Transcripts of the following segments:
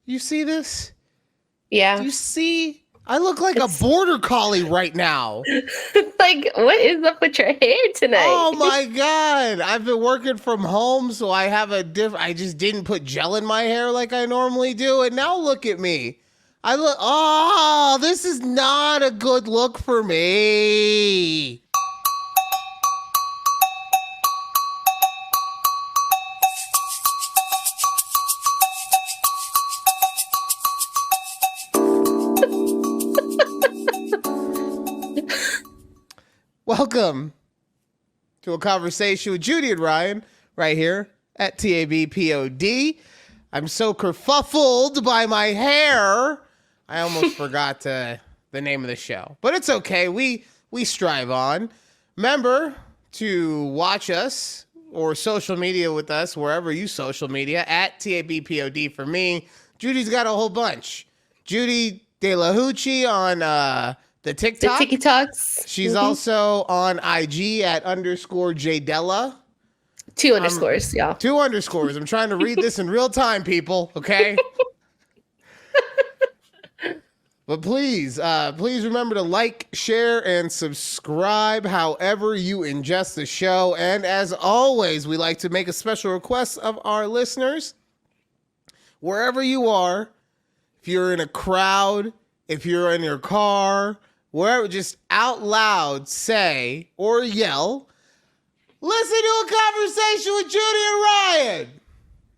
You see this? Yeah. Do you see? I look like a border collie I look like a border collie right now. Like, what is up with your hair tonight? Oh my God. I've been working from home, so I have I just didn't put gel in my hair like I normally do. And now look at me. This is not a good look for me. Welcome to a conversation with Judy and Ryan right here at takeabreathpod. I'm so kerfuffled by my hair. I almost forgot the name of the show, but it's okay. We strive on. Remember to watch us or social media with us wherever you social media at takeabreathpod for me. Judy's got a whole bunch. Judy De La Hoochie on the TikTok. The TikToks. She's also on IG at _Jdella. 2 underscores, y'all. 2 underscores. I'm trying to read this in real time, people. Okay. But please remember to like, share, and subscribe however you ingest the show. And as always, we like to make a special request of our listeners. Wherever you are, if you're in a crowd, if you're in your car, wherever, just out loud say or yell, listen to a conversation with Judy and Ryan.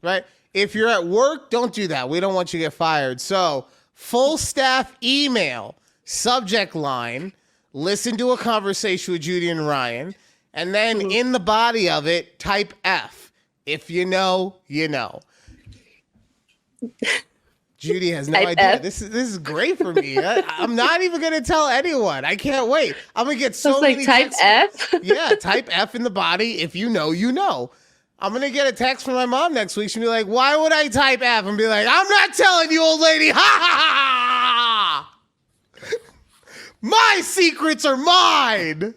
Right? If you're at work, don't do that. We don't want you to get fired. So, full staff email, subject line, listen to a conversation with Judy and Ryan, and then in the body of it, type F. If you know, you know. Judy has no idea. This is great for me. I'm not even going to tell anyone. I can't wait. I'm going to get so many type F? Yeah, type F in the body. If you know, you know. I'm going to get a text from my mom next week. She'll be like, why would I type F? And be like, I'm not telling you, old lady. Ha ha ha ha. My secrets are mine.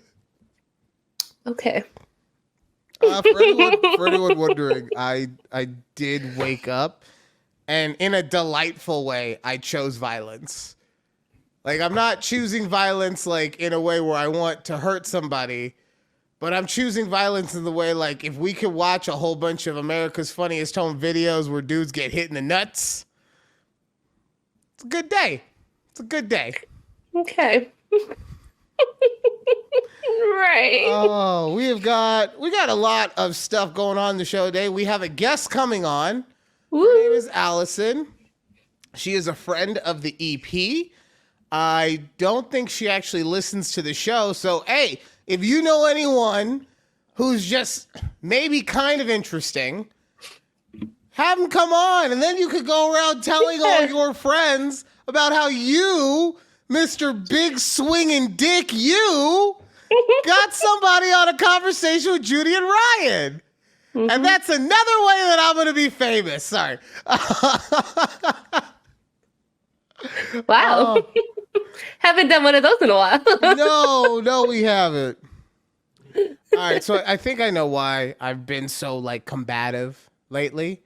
Okay. For anyone wondering, I did wake up. And in a delightful way, I chose violence. Like, I'm not choosing violence, like, in a way where I want to hurt somebody. But I'm choosing violence in the way, like, if we could watch a whole bunch of America's Funniest Home Videos where dudes get hit in the nuts, it's a good day. It's a good day. Okay. Right. Oh, we got a lot of stuff going on in the show today. We have a guest coming on. Her name is Allison. She is a friend of the EP. I don't think she actually listens to the show. So, hey, if you know anyone who's just maybe kind of interesting, have them come on. And then you could go around telling all your friends about how you, Mr. Big Swinging Dick, you got somebody on a conversation with Judy and Ryan. Mm-hmm. And that's another way that I'm going to be famous. Sorry. Wow. Haven't done one of those in a while. No, we haven't. All right, so I think I know why I've been so, like, combative lately.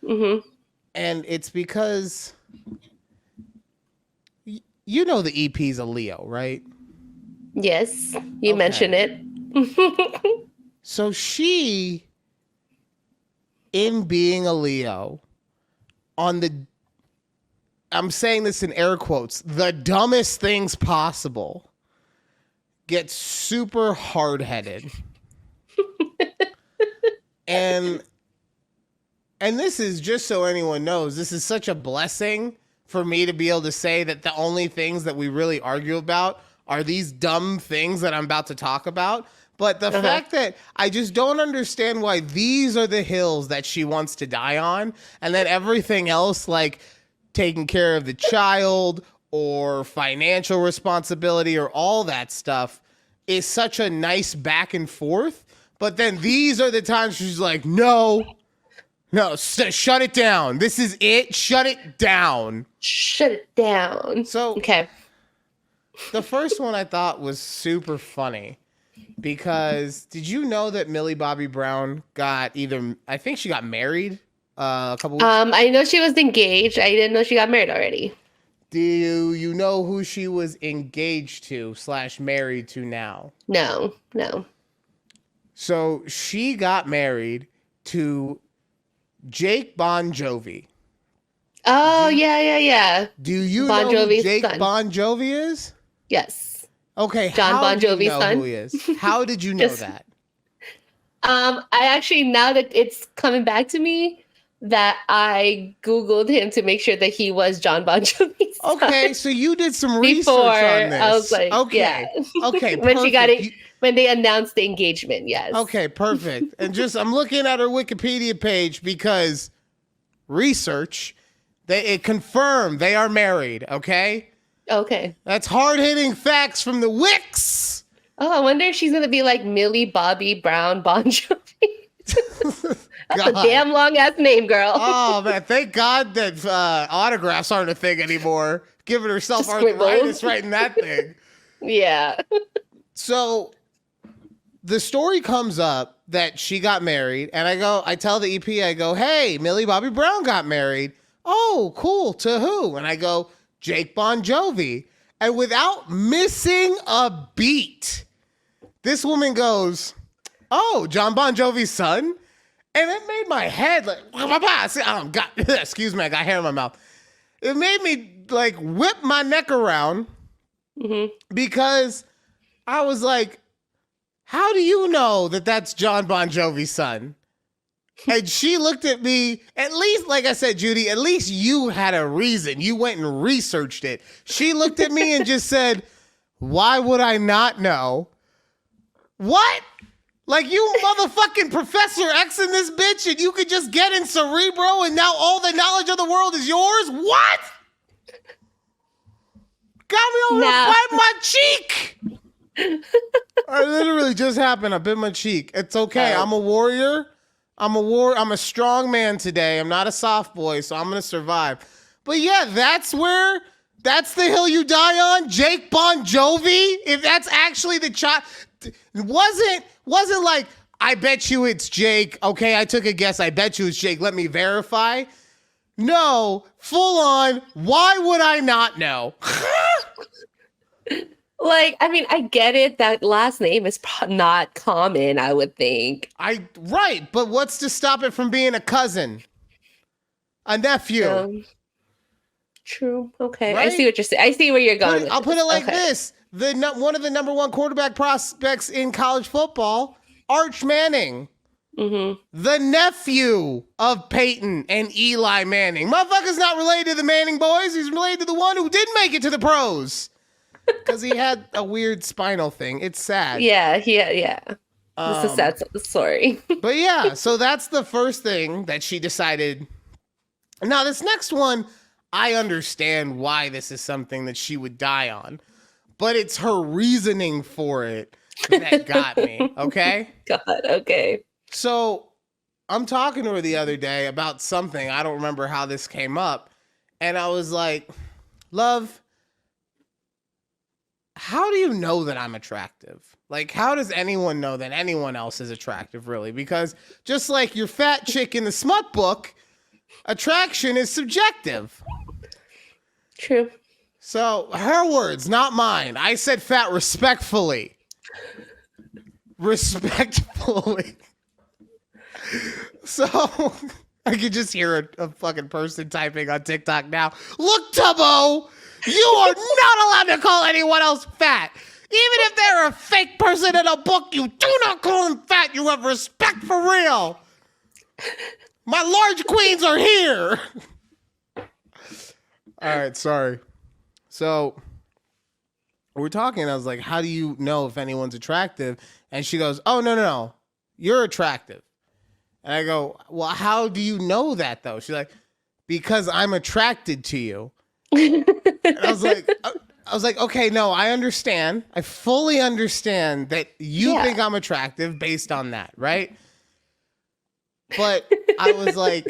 Mm-hmm. And it's because, you know the EP's a Leo, right? Yes, you mentioned it. So she, in being a Leo, I'm saying this in air quotes, the dumbest things possible, gets super hard-headed. and this is, just so anyone knows, this is such a blessing for me to be able to say that the only things that we really argue about are these dumb things that I'm about to talk about. But the fact that I just don't understand why these are the hills that she wants to die on, and then everything else, like taking care of the child or financial responsibility or all that stuff, is such a nice back and forth. But then these are the times she's like, no, shut it down. This is it. Shut it down. Shut it down. So, okay. The first one I thought was super funny. Because did you know that Millie Bobby Brown I think she got married a couple weeks? I know she was engaged. I didn't know she got married already. Do you know who she was engaged to / married to now? No. So she got married to Jake Bon Jovi. Oh, yeah. Do you Bon know who Jovi's Jake son. Bon Jovi is? Yes. Okay, John how Bon do you Jovi's know son? who he is? How did you know Just- that? I actually, now that it's coming back to me, that I Googled him to make sure that he was John Bon Jovi's son. Okay, so you did some research Before on this. I was like, okay, yeah. okay, when she got perfect. it, when they announced the engagement, yes. Okay, perfect. And I'm looking at her Wikipedia page because research, it confirmed they are married. Okay, That's hard-hitting facts from the Wix. Oh, I wonder if she's gonna be like Millie Bobby Brown Bon Jovi. That's a damn long ass name, girl. Oh man, thank God that autographs aren't a thing anymore. Giving herself Just scribbles. arthritis writing that thing. Yeah. So the story comes up that she got married, and I tell the EP, I go, hey, Millie Bobby Brown got married. Oh, cool. To who? And I go, Jake Bon Jovi. And without missing a beat, this woman goes, oh, John Bon Jovi's son? And it made my head like, excuse me, I got hair in my mouth. It made me like whip my neck around because I was like, how do you know that that's John Bon Jovi's son? And she looked at me, at least, like I said, Judy, at least you had a reason. You went and researched it. She looked at me and just said, why would I not know? What? Like you motherfucking Professor X in this bitch and you could just get in Cerebro and now all the knowledge of the world is yours? What? Got me over to bite my cheek. It literally just happened. I bit my cheek. It's okay. I'm a warrior. I'm a strong man today. I'm not a soft boy, so I'm going to survive. But yeah, that's the hill you die on. Jake Bon Jovi. If that's actually the child, wasn't like, I bet you it's Jake. Okay, I took a guess. I bet you it's Jake. Let me verify. No, full on. Why would I not know? Like, I mean, I get it. That last name is not common, I would think. Right, but what's to stop it from being a cousin? A nephew? True. Okay. Right? I see what you're saying. I see where you're going. I'll put it like this. One of the number one quarterback prospects in college football, Arch Manning. The nephew of Peyton and Eli Manning. Motherfucker's not related to the Manning boys. He's related to the one who did make it to the pros. Because he had a weird spinal thing. It's sad. Yeah. It's a sad story. But yeah, so that's the first thing that she decided. Now, this next one, I understand why this is something that she would die on. But it's her reasoning for it that got me, okay? God, okay. So I'm talking to her the other day about something. I don't remember how this came up. And I was like, love, how do you know that I'm attractive? Like, how does anyone know that anyone else is attractive, really? Because just like your fat chick in the smut book, attraction is subjective. True. So her words, not mine. I said fat respectfully. Respectfully. So I could just hear a fucking person typing on TikTok now. Look, Tubbo, you are not allowed to call anyone else fat. Even if they're a fake person in a book, you do not call them fat. You have respect for real. My large queens are here. All right, sorry. So we're talking, and I was like, how do you know if anyone's attractive? And she goes, oh, no. You're attractive. And I go, well, how do you know that, though? She's like, because I'm attracted to you. And I was like, okay, no, I understand. I fully understand that you think I'm attractive based on that, right? But I was like,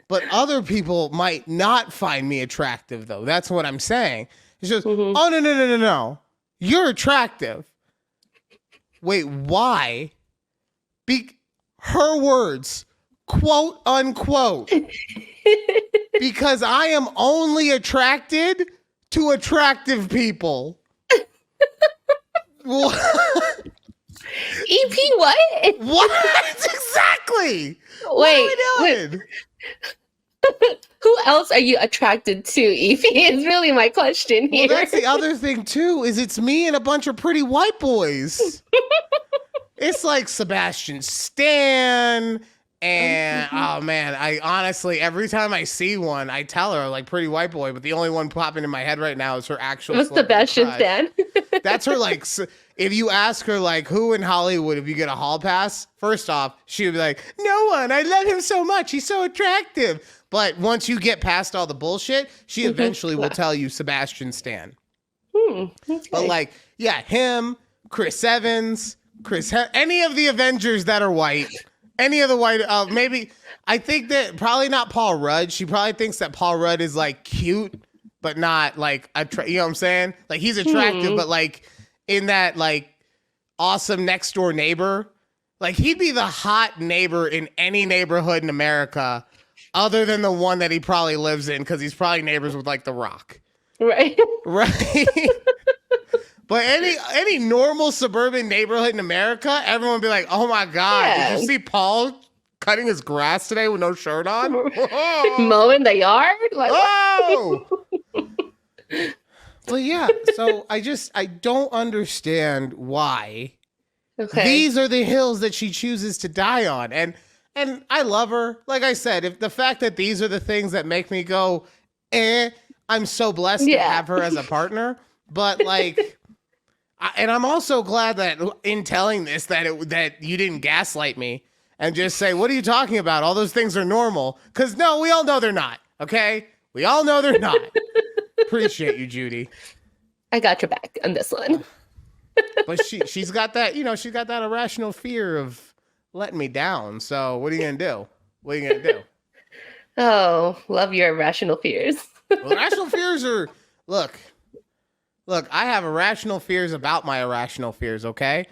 but other people might not find me attractive, though. That's what I'm saying. It's just, oh, no. You're attractive. Wait, why? Her words, quote unquote, because I am only attracted to attractive people. What? EP what? What? Exactly. Wait, What are we doing? who else are you attracted to, EP? Is really my question here. Well, that's the other thing too, is it's me and a bunch of pretty white boys. It's like Sebastian Stan and oh man, I honestly every time I see one, I tell her like pretty white boy, but the only one popping in my head right now is her actual What's Sebastian Stan? That's her like if you ask her like who in Hollywood if you get a hall pass, first off, she would be like, "No one. I love him so much. He's so attractive." But once you get past all the bullshit, she eventually will tell you Sebastian Stan. Okay. But like, yeah, him, Chris Evans, any of the Avengers that are white, any of the white, maybe, I think that probably not Paul Rudd. She probably thinks that Paul Rudd is like cute, but not like, you know what I'm saying? Like he's attractive, but like in that like awesome next door neighbor, like he'd be the hot neighbor in any neighborhood in America other than the one that he probably lives in because he's probably neighbors with like The Rock. Right. Right. But any normal suburban neighborhood in America, everyone would be like, "Oh my God, did you see Paul cutting his grass today with no shirt on? Mowing the yard? Like, oh!" But yeah, so I don't understand why these are the hills that she chooses to die on. And I love her. Like I said, if the fact that these are the things that make me go, I'm so blessed to have her as a partner. But like, and I'm also glad that in telling this that you didn't gaslight me and just say, "What are you talking about? All those things are normal." Because no, we all know they're not. Okay, we all know they're not. Appreciate you, Judy. I got your back on this one. But she's got that, she's got that irrational fear of letting me down. So what are you gonna do? What are you gonna do? Oh, love your irrational fears. Well, irrational fears are look. I have irrational fears about my irrational fears. Okay,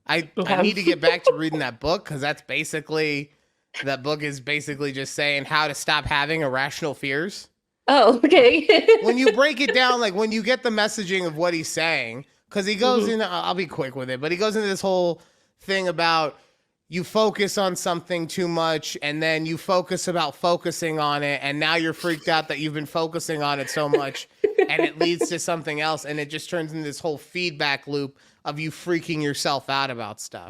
I need to get back to reading that book because that book is basically just saying how to stop having irrational fears. Oh, okay. When you break it down, like when you get the messaging of what he's saying, because he goes in, I'll be quick with it, but he goes into this whole thing about you focus on something too much and then you focus about focusing on it. And now you're freaked out that you've been focusing on it so much and it leads to something else. And it just turns into this whole feedback loop of you freaking yourself out about stuff.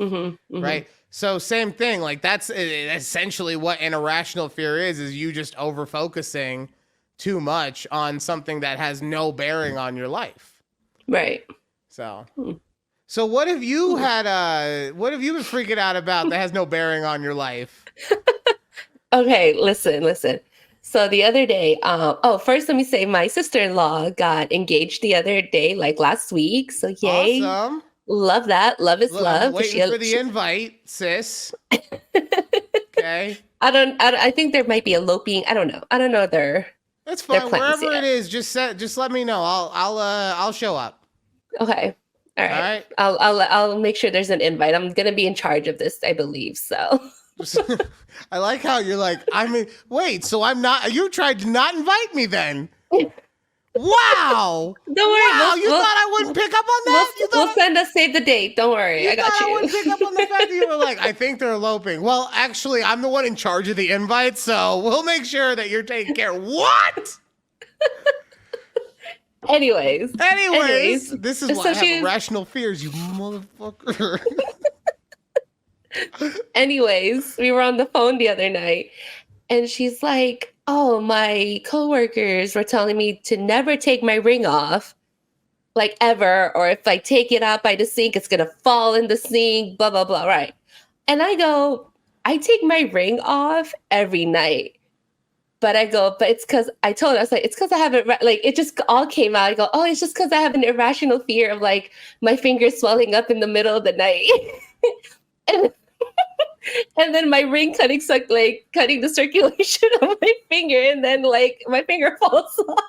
Right. So same thing, like that's essentially what an irrational fear is you just over focusing too much on something that has no bearing on your life. Right. So what have you what have you been freaking out about that has no bearing on your life? Okay, listen. So the other day, first let me say my sister-in-law got engaged the other day, like last week. So yay. Awesome. Love that. Love is love. I'm waiting for the invite, sis. Okay. I think there might be eloping. I don't know That's fine. Wherever it is, just let me know. I'll show up. Okay. All right. I'll make sure there's an invite. I'm gonna be in charge of this, I believe. So. I like how you're like, wait, so I'm not. You tried to not invite me then. Wow. Don't worry. Wow, you thought I wouldn't pick up on that? We'll send a save the date. Don't worry. I got you. I wouldn't pick up on the fact that you were like, I think they're eloping. Well, actually, I'm the one in charge of the invite, so we'll make sure that you're taking care. What? Anyways, this is why I have irrational fears, you motherfucker. Anyways, we were on the phone the other night, and she's like, "Oh, my coworkers were telling me to never take my ring off, like ever, or if I take it out by the sink, it's gonna fall in the sink, blah, blah, blah, right?" And I go, "I take my ring off every night." But it's because I told her, I was like, it's because I haven't, like, it just all came out. I go, oh, it's just because I have an irrational fear of like my fingers swelling up in the middle of the night. and then my ring cutting the circulation of my finger. And then like my finger falls off.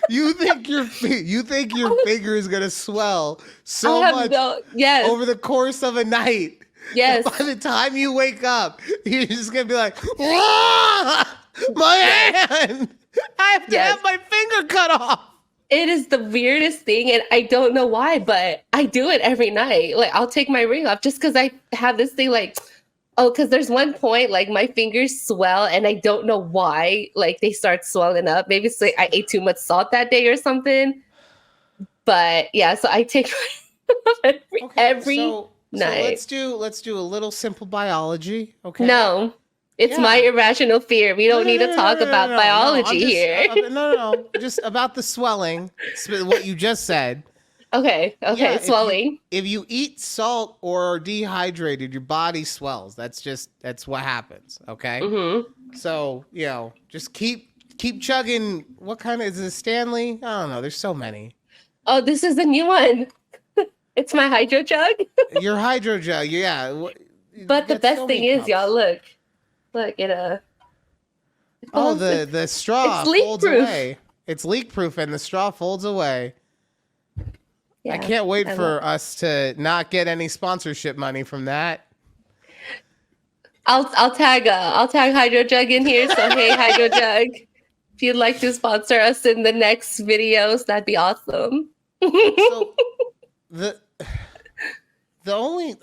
You think your finger is going to swell so much over the course of a night Yes. By the time you wake up, you're just gonna be like, "Ah, my hand! I have to have my finger cut off." It is the weirdest thing, and I don't know why, but I do it every night. Like, I'll take my ring off just because I have this thing like, oh, because there's one point like my fingers swell, and I don't know why. Like, they start swelling up. Maybe it's like I ate too much salt that day or something. But yeah, so I take every night. So let's do a little simple biology, okay? No, it's my irrational fear. We don't need to talk about biology here. No. Just about the swelling, what you just said. Okay, swelling. If you eat salt or are dehydrated, your body swells. That's what happens, okay? Mm-hmm. So, just keep chugging. What kind is it, Stanley? I don't know. There's so many. Oh, this is the new one. It's my hydro jug. Your hydro jug, yeah. But the best thing is, y'all, look, it the straw folds away. It's leak proof, and the straw folds away. Yeah, I can't wait for us to not get any sponsorship money from that. I'll tag hydro jug in here. So hey, hydro jug, if you'd like to sponsor us in the next videos, that'd be awesome. So the only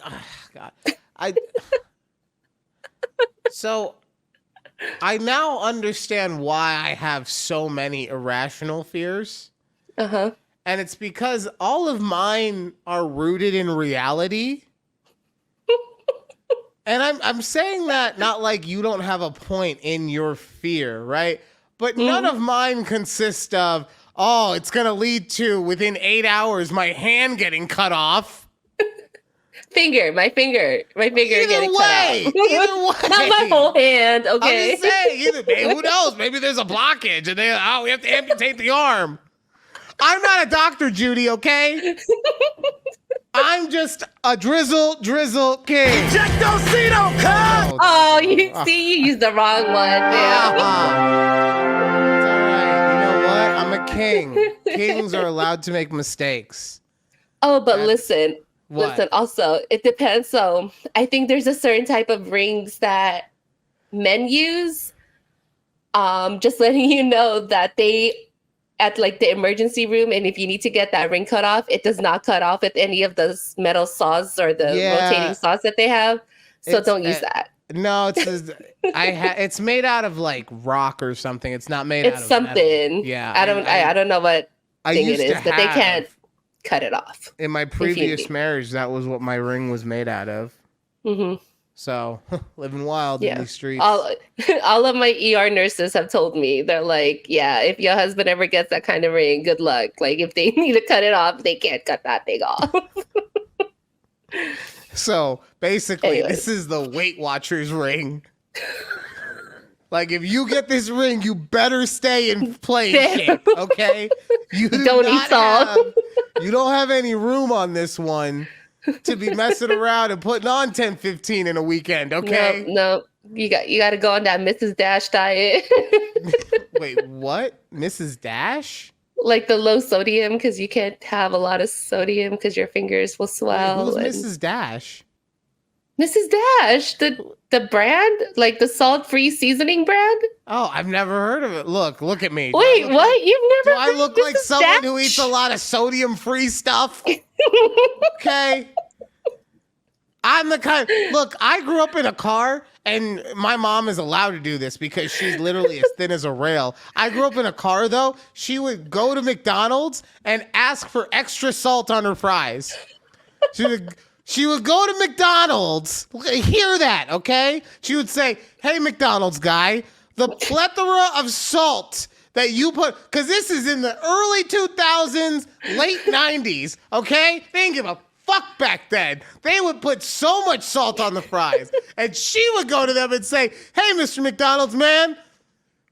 so I now understand why I have so many irrational fears. Uh-huh. And it's because all of mine are rooted in reality. And I'm saying that not like you don't have a point in your fear, right? But none of mine consist of, oh, it's going to lead to within 8 hours my hand getting cut off. My finger getting cut off. Either way. Not my whole hand, okay? I'm just saying, who knows? Maybe there's a blockage and we have to amputate the arm. I'm not a doctor, Judy, okay? I'm just a drizzle king. Ejectocito, come! Oh, you used the wrong one, man. It's all right. You know what? I'm a king. Kings are allowed to make mistakes. Oh, but listen, What? also, it depends. So I think there's a certain type of rings that men use. Just letting you know that they, at like the emergency room, and if you need to get that ring cut off, it does not cut off with any of those metal saws or the rotating saws that they have. So don't use that. No, it's made out of like rock or something. It's not made out of something. Metal. Yeah. I don't know what thing it is, but they can't cut it off. In my previous marriage, that was what my ring was made out of. Mm-hmm. So living wild in these streets. All of my ER nurses have told me, they're like, yeah, if your husband ever gets that kind of ring, good luck. Like if they need to cut it off, they can't cut that thing off. So basically, this is the Weight Watchers ring. Like if you get this ring, you better stay in playing shape, okay? You don't eat salt. You don't have any room on this one to be messing around and putting on 10, 15 in a weekend, okay? No. You got to go on that Mrs. Dash diet. Wait, what? Mrs. Dash? Like the low sodium, because you can't have a lot of sodium because your fingers will swell. Wait, who's Mrs. Dash? Mrs. Dash, the brand, like the salt-free seasoning brand. Oh, I've never heard of it. Look at me. Wait, what? You've never? Do I look like someone who eats a lot of sodium-free stuff? Okay. I'm the kind. Look, I grew up in a car, and my mom is allowed to do this because she's literally as thin as a rail. I grew up in a car, though. She would go to McDonald's and ask for extra salt on her fries. She would go to McDonald's. Hear that, okay? She would say, "Hey, McDonald's guy, the plethora of salt that you put," because this is in the early 2000s, late 90s, okay? They didn't give a fuck back then. They would put so much salt on the fries. And she would go to them and say, "Hey, Mr. McDonald's, man,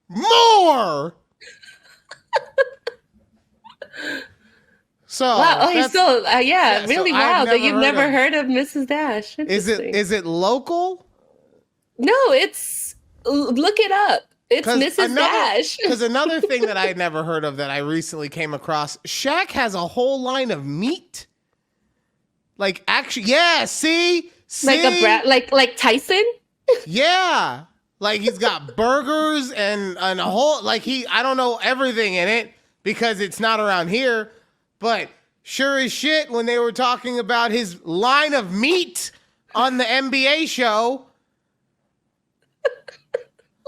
more." So wow, he's still really so wild that you've never heard of Mrs. Dash. Is it local? No, it's look it up. It's Mrs. Dash. Because another thing that I had never heard of that I recently came across, Shaq has a whole line of meat. Like actually, yeah, see, Like a brat, like Tyson. Yeah. Like he's got burgers and a whole, like I don't know everything in it because it's not around here, but sure as shit when they were talking about his line of meat on the NBA show.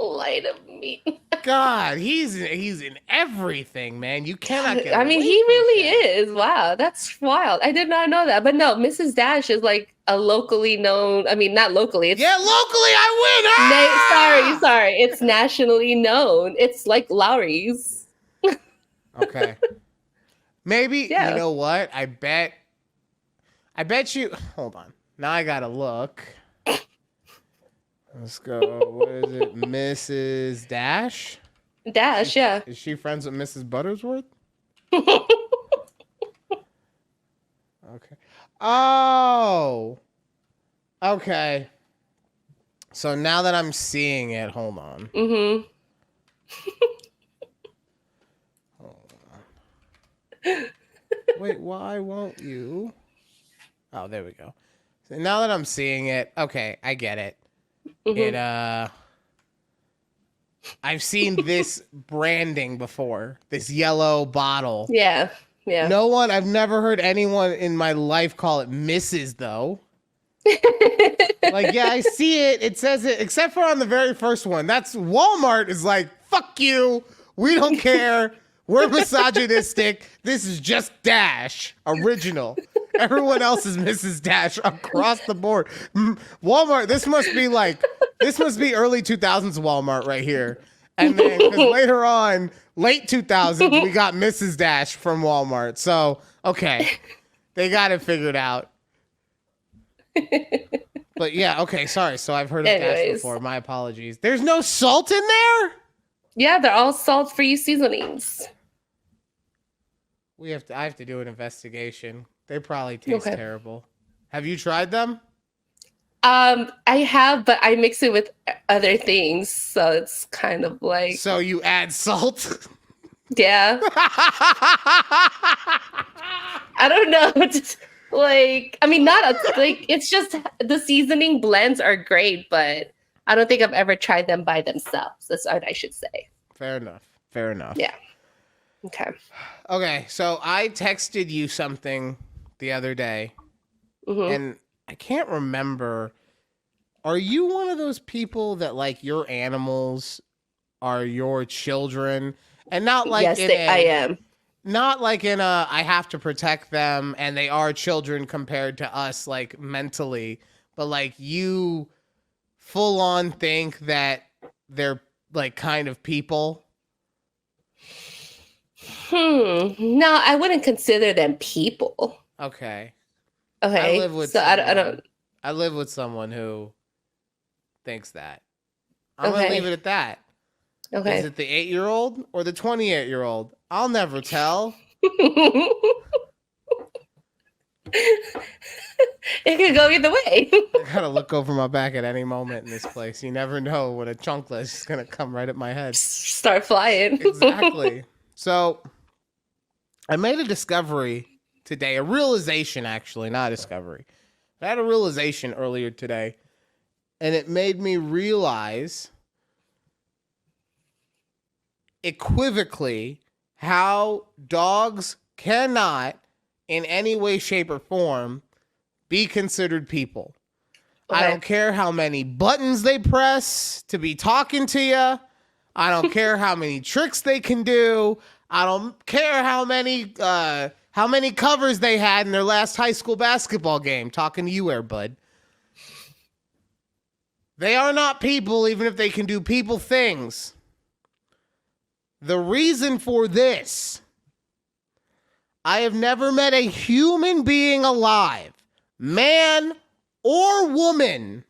Line of meat. God, he's in everything, man. You cannot get I mean, away he from really that. is. Wow, that's wild. I did not know that. But no, Mrs. Dash is like a locally known. I mean, not locally. It's Yeah, locally I win. Ah! sorry. It's nationally known. It's like Lowry's. Okay. Maybe Yeah. you know what? I bet you. Hold on. Now I gotta look. Let's go. What is it? Mrs. Dash? Dash, yeah. Is she friends with Mrs. Buttersworth? Okay. Oh. Okay. So now that I'm seeing it, hold on. Mm-hmm. Hold on. Wait, why won't you? Oh, there we go. So now that I'm seeing it, okay, I get it. Mm-hmm. I've seen this branding before. This yellow bottle. Yeah. Yeah. I've never heard anyone in my life call it Mrs. though. Like, yeah, I see it. It says it, except for on the very first one. That's Walmart is like, fuck you. We don't care. We're misogynistic. This is just Dash original. Everyone else is Mrs. Dash across the board. Walmart, this must be early 2000s Walmart right here. And then 'cause later on, late 2000s, we got Mrs. Dash from Walmart. So, okay. They got it figured out. But yeah, okay, sorry. So I've heard of Dash before. My apologies. There's no salt in there? Yeah, they're all salt-free seasonings. I have to do an investigation. They probably taste terrible. Have you tried them? I have, but I mix it with other things, so it's kind of like. So you add salt? Yeah. I don't know. Like, I mean, it's just the seasoning blends are great, but I don't think I've ever tried them by themselves. That's what I should say. Fair enough. Yeah. Okay. Okay, so I texted you something the other day, and I can't remember. Are you one of those people that like your animals are your children, and not like I am. Not like in a I have to protect them and they are children compared to us like mentally, but like you full on think that they're like kind of people? No, I wouldn't consider them people. Okay. Okay. I live with someone who thinks that. I'm going to leave it at that. Okay. Is it the 8-year-old or the 28-year-old? I'll never tell. It could go either way. I gotta look over my back at any moment in this place. You never know when a chunkla is gonna come right at my head. Start flying. Exactly. So, I made a discovery today, a realization actually, not a discovery. I had a realization earlier today, and it made me realize equivocally how dogs cannot, in any way, shape, or form, be considered people. Okay. I don't care how many buttons they press to be talking to you. I don't care how many tricks they can do. I don't care how many covers they had in their last high school basketball game. Talking to you, Air Bud. They are not people, even if they can do people things. The reason for this, I have never met a human being alive, man or woman,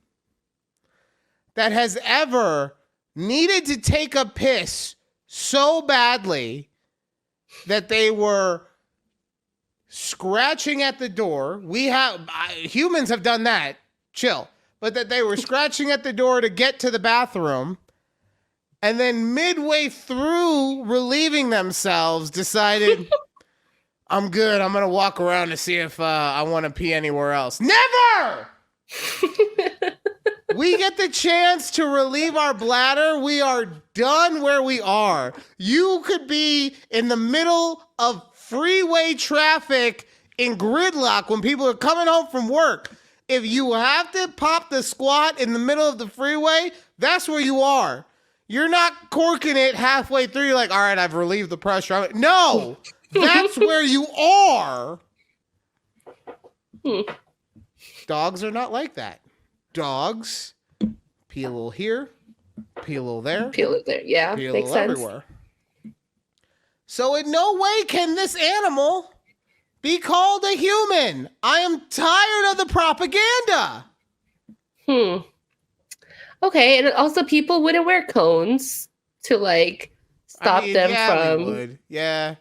that has ever needed to take a piss so badly that they were scratching at the door. Humans have done that, chill, but that they were scratching at the door to get to the bathroom, and then midway through relieving themselves decided, I'm good. I'm going to walk around to see if I want to pee anywhere else. Never! We get the chance to relieve our bladder. We are done where we are. You could be in the middle of freeway traffic in gridlock when people are coming home from work. If you have to pop the squat in the middle of the freeway, that's where you are. You're not corking it halfway through. You're like, all right, I've relieved the pressure. No, that's where you are. Dogs are not like that. Dogs pee a little here, pee a little there, Peel it there. Yeah, pee a makes little sense. everywhere. So in no way can this animal be called a human. I am tired of the propaganda. Okay, and also people wouldn't wear cones to like stop them yeah, from. we would. Yeah,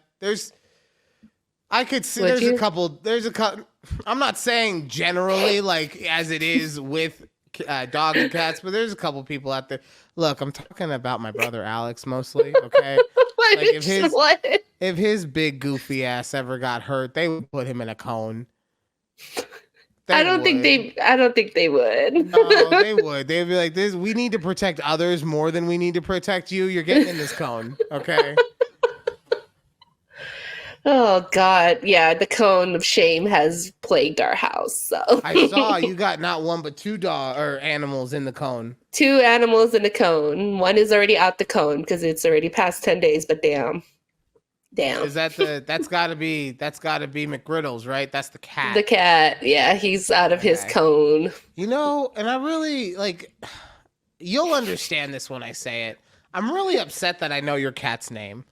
I could see. Would There's you? a couple. I'm not saying generally like as it is with dog and cats, but there's a couple people out there. Look, I'm talking about my brother Alex mostly. Okay, What? like if his big goofy ass ever got hurt, they would put him in a cone. I don't think they would. No, they would. They'd be like, "This. We need to protect others more than we need to protect you. You're getting in this cone, okay?" Oh God, yeah, the cone of shame has plagued our house. So I saw you got not one but two animals in the cone. 2 animals in the cone. One is already out the cone because it's already past 10 days. But damn. Is that that's gotta be McGriddles, right? That's the cat. The cat, yeah, he's out of his cone. You know, and I really like. You'll understand this when I say it. I'm really upset that I know your cat's name.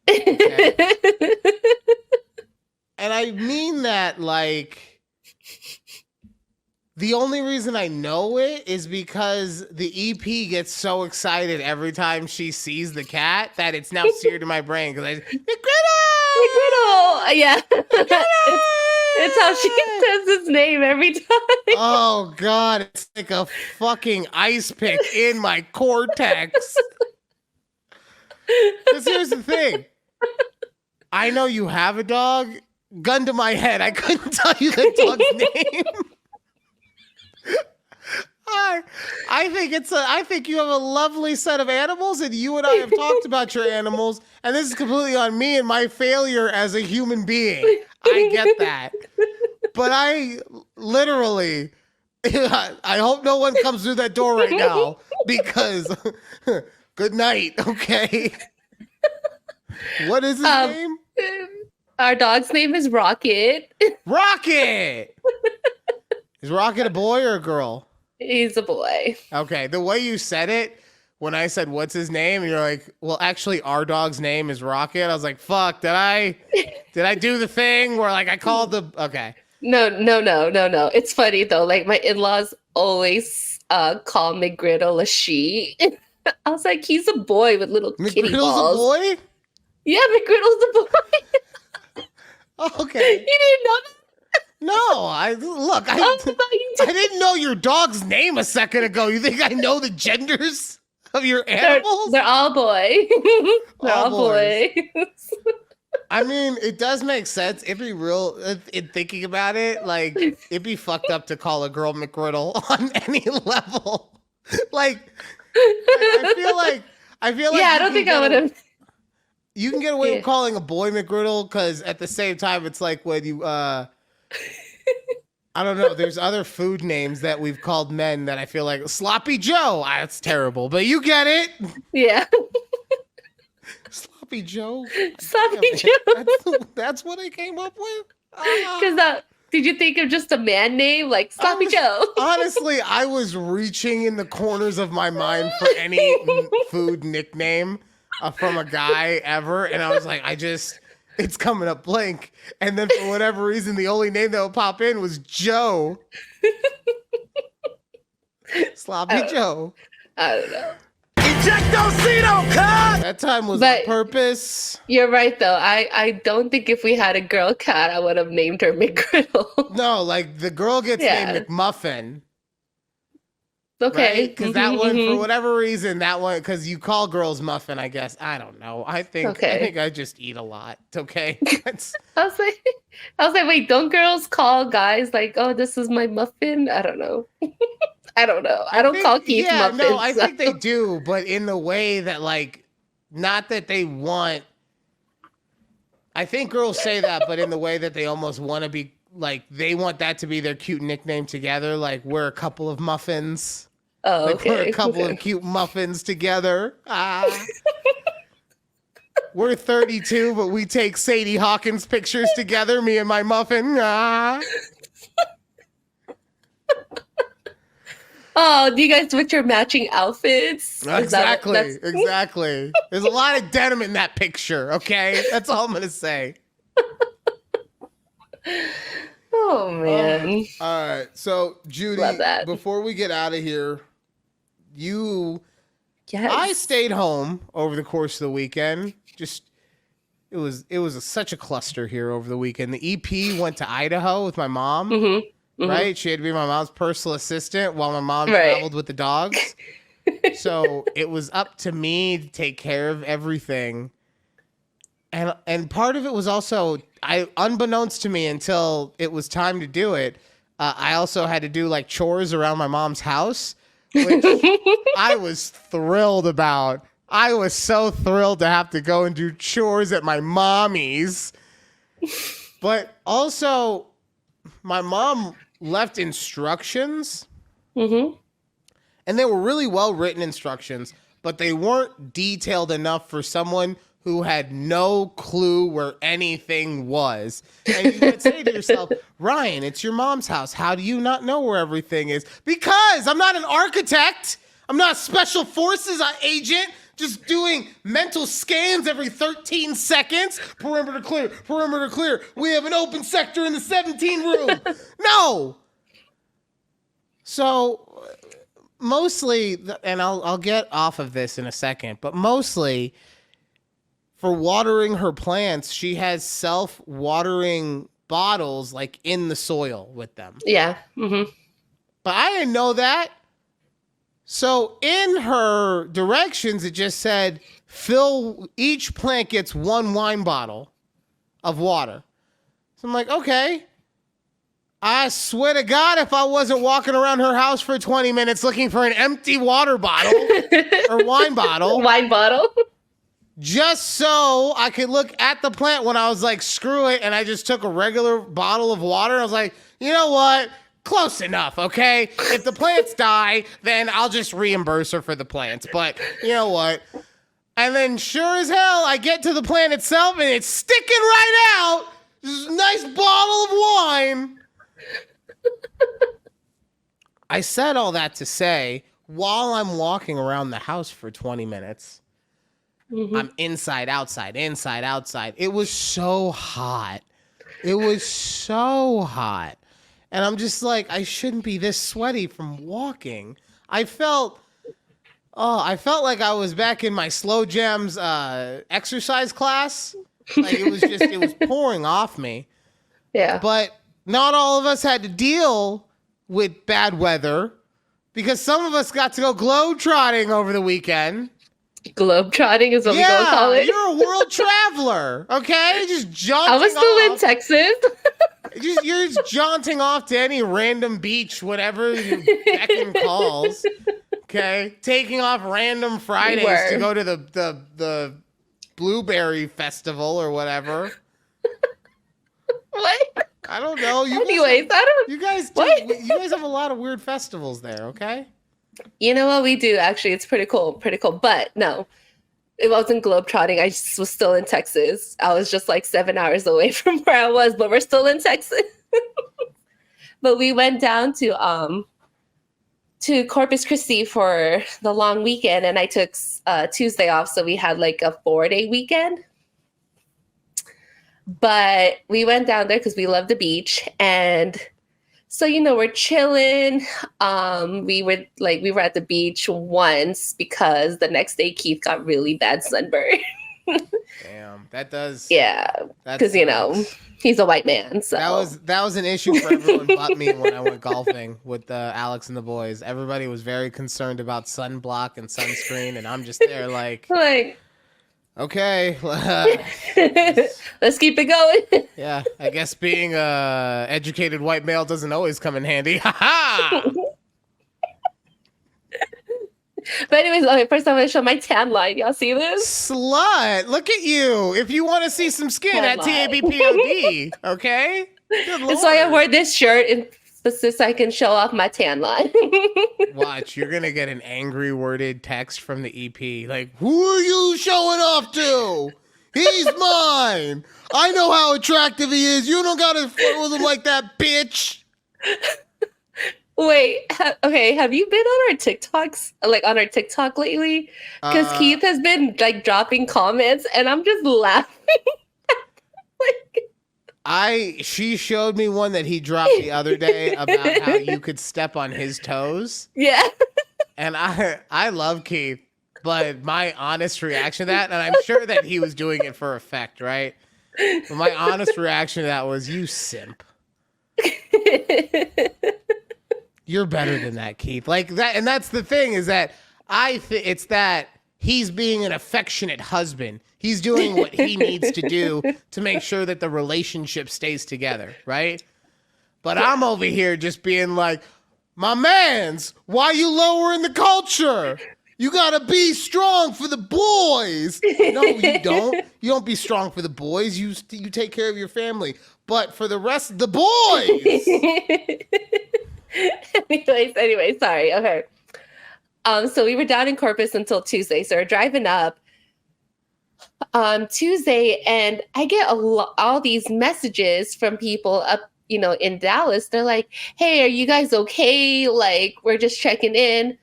Okay? And I mean that like the only reason I know it is because the EP gets so excited every time she sees the cat that it's now seared in my brain because McGriddle! Yeah. It's how she says his name every time. Oh God, it's like a fucking ice pick in my cortex. Because here's the thing. I know you have a dog. Gun to my head, I couldn't tell you the dog's name. I think you have a lovely set of animals, and you and I have talked about your animals, and this is completely on me and my failure as a human being. I get that. But I literally, I hope no one comes through that door right now, because good night, okay? What is his name? Our dog's name is Rocket. Rocket! Is Rocket a boy or a girl? He's a boy. Okay, the way you said it, when I said, what's his name? And you're like, well, actually, our dog's name is Rocket. I was like, fuck, did I do the thing where, like, I called the... Okay. No. It's funny, though. Like, my in-laws always call McGriddle a she. I was like, he's a boy with little kitty balls. McGriddle's a boy? Yeah, McGriddle's a boy. Okay. You didn't know that? No, I didn't know your dog's name a second ago. You think I know the genders of your animals? They're all boy. They're all boys. I mean, it does make sense. It'd be real, in thinking about it, like, it'd be fucked up to call a girl McGriddle on any level. Like, I feel like. Yeah, I don't think I would have. You can get away with calling a boy McGriddle because at the same time, it's like when you, I don't know. There's other food names that we've called men that I feel like Sloppy Joe. That's terrible, but you get it. Yeah. Sloppy Joe. Sloppy Joe. That's what I came up with. Because did you think of just a man name like Sloppy Joe? Honestly, I was reaching in the corners of my mind for any food nickname from a guy ever, and I was like, it's coming up blank. And then for whatever reason, the only name that would pop in was Joe. Sloppy Joe. I don't know. Ejectocito, cut! That time was on purpose. You're right, though. I don't think if we had a girl cat, I would have named her McGriddle. No, like the girl gets named McMuffin. Okay. Because that one, for whatever reason, because you call girls muffin, I guess. I don't know. I think I just eat a lot. Okay. I was like, I was like, wait, don't girls call guys like, oh, this is my muffin? I don't know. I don't know. I don't call Keith muffins. No, I so. think they do, but in the way that, like, not that they want. I think girls say that, but in the way that they almost want to be, like, they want that to be their cute nickname together. Like, we're a couple of muffins. Oh, like, okay. We're a couple of cute muffins together. We're 32, but we take Sadie Hawkins pictures together, me and my muffin. Oh, do you guys switch your matching outfits? Exactly. Exactly. There's a lot of denim in that picture, okay? That's all I'm going to say. Oh, man. All right. So, Judy, Love that. before we get out of here, Yes. I stayed home over the course of the weekend. It was such a cluster here over the weekend. The EP went to Idaho with my mom. Mm-hmm. Right? She had to be my mom's personal assistant while my mom traveled with the dogs. So it was up to me to take care of everything. And part of it was also, unbeknownst to me until it was time to do it, I also had to do like chores around my mom's house, which I was thrilled about. I was so thrilled to have to go and do chores at my mommy's. But also, my mom left instructions, and they were really well-written instructions, but they weren't detailed enough for someone who had no clue where anything was. And you would say to yourself, Ryan, it's your mom's house. How do you not know where everything is? Because I'm not an architect. I'm not a special forces agent just doing mental scans every 13 seconds. Perimeter clear, perimeter clear. We have an open sector in the 17 room. No. So mostly, and I'll get off of this in a second, but mostly for watering her plants, she has self-watering bottles like in the soil with them. Yeah. Mm-hmm. But I didn't know that. So in her directions, it just said, each plant gets 1 wine bottle of water. So I'm like, okay. I swear to God, if I wasn't walking around her house for 20 minutes looking for an empty water bottle or wine bottle. Wine bottle. Just so I could look at the plant when I was like, screw it. And I just took a regular bottle of water. I was like, you know what? Close enough, okay? If the plants die, then I'll just reimburse her for the plants. But you know what? And then sure as hell, I get to the plant itself and it's sticking right out. This nice bottle of wine. I said all that to say, while I'm walking around the house for 20 minutes, I'm inside, outside, inside, outside. It was so hot. It was so hot. And I'm just like, I shouldn't be this sweaty from walking. I felt like I was back in my Slow Jams exercise class. Like it was pouring off me. Yeah. But not all of us had to deal with bad weather because some of us got to go globetrotting over the weekend. Globetrotting is what we gonna call it. You're a world traveler, okay? Just jaunting I was still off. in Texas. You're just jaunting off to any random beach, whatever your beckon calls. Okay, taking off random Fridays to go to the blueberry festival or whatever. What? I don't know. You guys have a lot of weird festivals there. Okay. You know what we do? Actually, it's pretty cool. Pretty cool. But no, it wasn't globetrotting. I just was still in Texas. I was just like 7 hours away from where I was, but we're still in Texas. But we went down to Corpus Christi for the long weekend, and I took Tuesday off, so we had like a 4-day weekend. But we went down there because we love the beach, and so we're chilling. We were at the beach once because the next day Keith got really bad sunburn. Damn, that does. Yeah, because he's a white man. So that was an issue for everyone but me when I went golfing with Alex and the boys. Everybody was very concerned about sunblock and sunscreen, and I'm just there like, Okay. Let's keep it going. Yeah, I guess being a educated white male doesn't always come in handy. Ha ha! But anyways, okay, first I'm gonna show my tan line. Y'all see this? Slut! Look at you! If you want to see some skin, at TABPOD, okay? Good Lord. That's why I wore this shirt so I can show off my tan line. Watch, you're gonna get an angry worded text from the EP. Like, who are you showing off to? He's mine! I know how attractive he is. You don't gotta flirt with him like that, bitch! Wait, okay, have you been on our TikToks, like on our TikTok lately? Because Keith has been like dropping comments and I'm just laughing. She showed me one that he dropped the other day about how you could step on his toes. Yeah. And I love Keith, but my honest reaction to that, and I'm sure that he was doing it for effect, right? But my honest reaction to that was, you simp. You're better than that, Keith. Like that, and that's the thing is that it's that he's being an affectionate husband. He's doing what he needs to do to make sure that the relationship stays together, right? But I'm over here just being like, my mans, why you lowering the culture? You gotta be strong for the boys. No, you don't. You don't be strong for the boys. You take care of your family. But for the rest of the boys. Anyways, sorry. Okay. So we were down in Corpus until Tuesday. So we're driving up Tuesday, and I get all these messages from people up, in Dallas. They're like, "Hey, are you guys okay? Like, we're just checking in."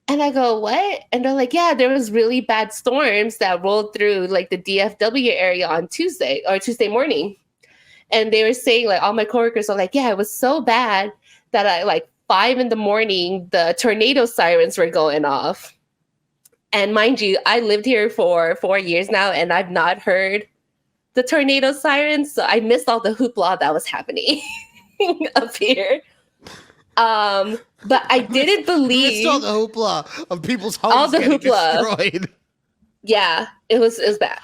And I go, "What?" And they're like, "Yeah, there was really bad storms that rolled through like the DFW area on Tuesday morning." And they were saying, like, all my coworkers are like, "Yeah, it was so bad that at like 5 a.m, the tornado sirens were going off." And mind you, I lived here for 4 years now, and I've not heard the tornado sirens. So I missed all the hoopla that was happening up here. But I didn't believe all the hoopla of people's homes getting destroyed. Yeah, it was bad.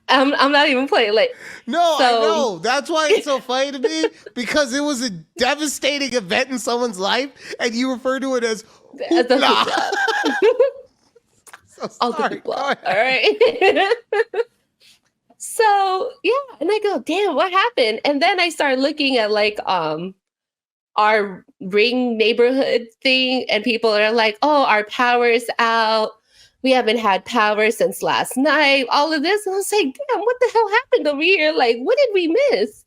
I'm not even playing. Like, no, I know. That's why it's so funny to me, because it was a devastating event in someone's life, and you refer to it as hoopla. So all the hoopla. All right. So yeah, and I go, "Damn, what happened?" And then I start looking at like our ring neighborhood thing, and people are like, "Oh, our power's out. We haven't had power since last night." All of this. And I was like, "Damn, what the hell happened over here? Like, what did we miss?"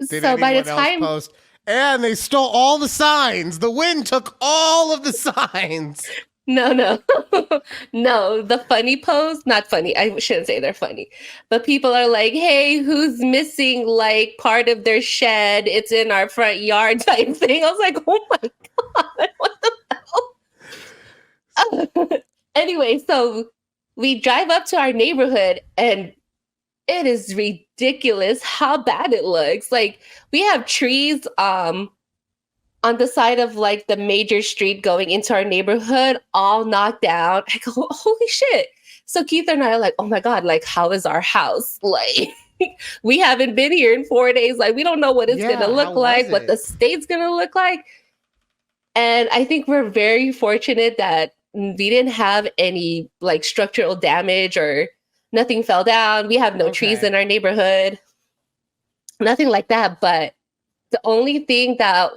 So by the time post, and they stole all the signs. The wind took all of the signs. No. No, the funny post, not funny. I shouldn't say they're funny. But people are like, "Hey, who's missing like part of their shed? It's in our front yard," type thing. I was like, "Oh my God, what the hell?" Anyway, so we drive up to our neighborhood, and it is ridiculous how bad it looks. Like, we have trees on the side of like the major street going into our neighborhood, all knocked down. I go, "Holy shit." So Keith and I are like, "Oh my God, like, how is our house? Like, we haven't been here in 4 days. Like, we don't know what it's going to look like, what the state's going to look like." And I think we're very fortunate that we didn't have any like structural damage or nothing fell down. We have no trees in our neighborhood, nothing like that. But the only thing that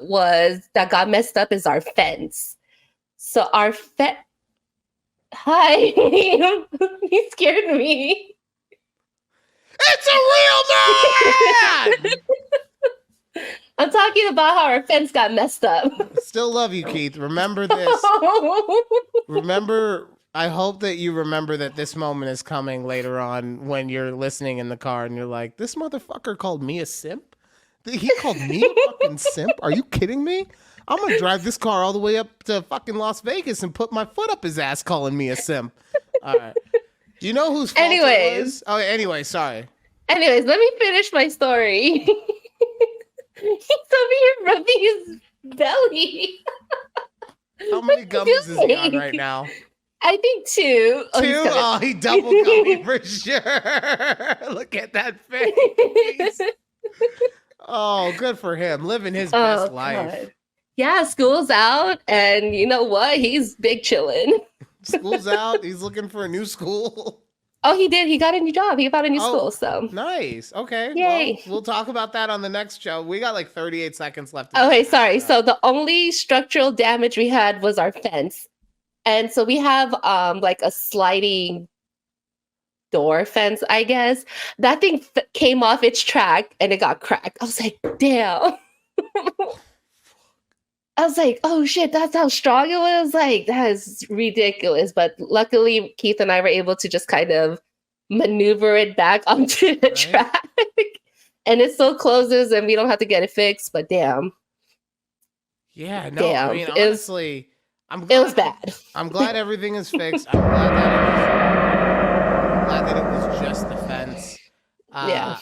got messed up is our fence. So our Hi, you scared me. It's a real man! I'm talking about how our fence got messed up. Still love you, Keith. Remember this. I hope that you remember that this moment is coming later on when you're listening in the car and you're like, "This motherfucker called me a simp? He called me a fucking simp? Are you kidding me? I'm going to drive this car all the way up to fucking Las Vegas and put my foot up his ass calling me a simp." All right. Do you know whose fault it was? Oh, anyway, sorry. Anyways, let me finish my story. He's over here rubbing his belly. How many gummies is he on right now? I think two. Oh, he's Two? coming. Oh, he double got me for sure. Look at that face. Oh, good for him. Living his best life. God. Yeah, school's out, and you know what? He's big chilling. School's out. He's looking for a new school. Oh, he did. He got a new job. He found a new school. So nice. Okay. Yay. Well, we'll talk about that on the next show. We got like 38 seconds left. Okay, sorry. So the only structural damage we had was our fence. And so we have like a sliding door fence, I guess. That thing came off its track and it got cracked. I was like, damn. I was like, oh shit, that's how strong it was. Like, that is ridiculous. But luckily, Keith and I were able to just kind of maneuver it back onto the track. And it still closes and we don't have to get it fixed. But damn. Yeah, no, damn. I mean, honestly, it was bad. I'm glad everything is fixed. I'm glad that it was just the fence. Yeah.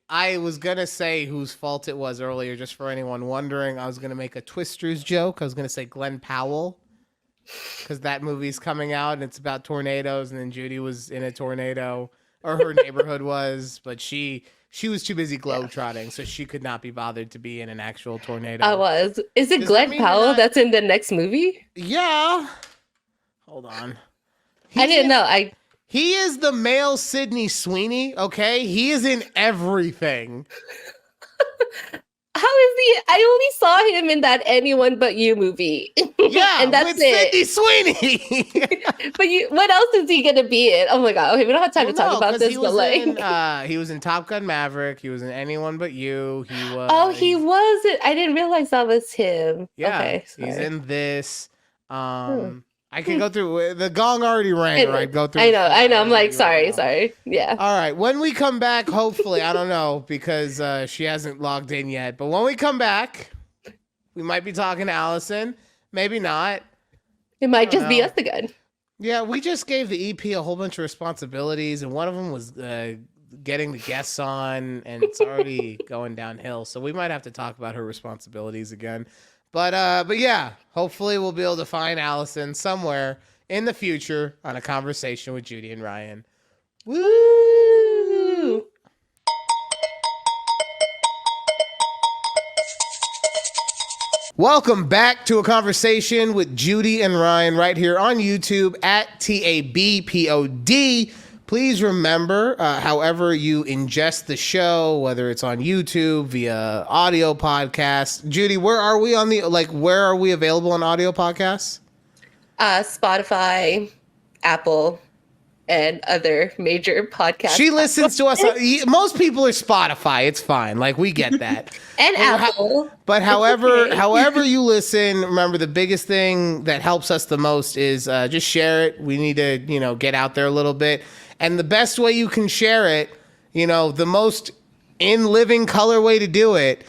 I was gonna say whose fault it was earlier, just for anyone wondering. I was gonna make a Twisters joke. I was gonna say Glenn Powell, because that movie's coming out and it's about tornadoes, and then Judy was in a tornado, or her neighborhood was, but she was too busy globetrotting, so she could not be bothered to be in an actual tornado. I was. Is it Glenn Powell that's in the next movie? Yeah. Hold on. I didn't know. He is the male Sydney Sweeney, okay? He is in everything. How is he? I only saw him in that Anyone But You movie. Yeah, and that's with it. Sydney Sweeney. But what else is he gonna be in? Oh my god. Okay, we don't have time to talk about this, but like he was in Top Gun Maverick. He was in Anyone But You. He was. Oh, he was. I didn't realize that was him. Yeah, okay, he's in this. I can go through the gong already rang. Right, go through. I know. I'm like, sorry. Yeah. All right. When we come back, hopefully, I don't know because she hasn't logged in yet. But when we come back, we might be talking to Allison. Maybe not. It might just be us again. Yeah, we just gave the EP a whole bunch of responsibilities, and one of them was getting the guests on, and it's already going downhill. So we might have to talk about her responsibilities again. But yeah, hopefully we'll be able to find Allison somewhere in the future on a conversation with Judy and Ryan. Woo! Welcome back to a conversation with Judy and Ryan right here on YouTube at TABPOD. Please remember, however you ingest the show, whether it's on YouTube, via audio podcast. Judy, where are we where are we available on audio podcasts? Spotify, Apple, and other major podcasts. She listens to us. Most people are Spotify. It's fine. Like, we get that. And Apple. But however you listen, remember the biggest thing that helps us the most is just share it. We need to, get out there a little bit. And the best way you can share it, the most in living color way to do it,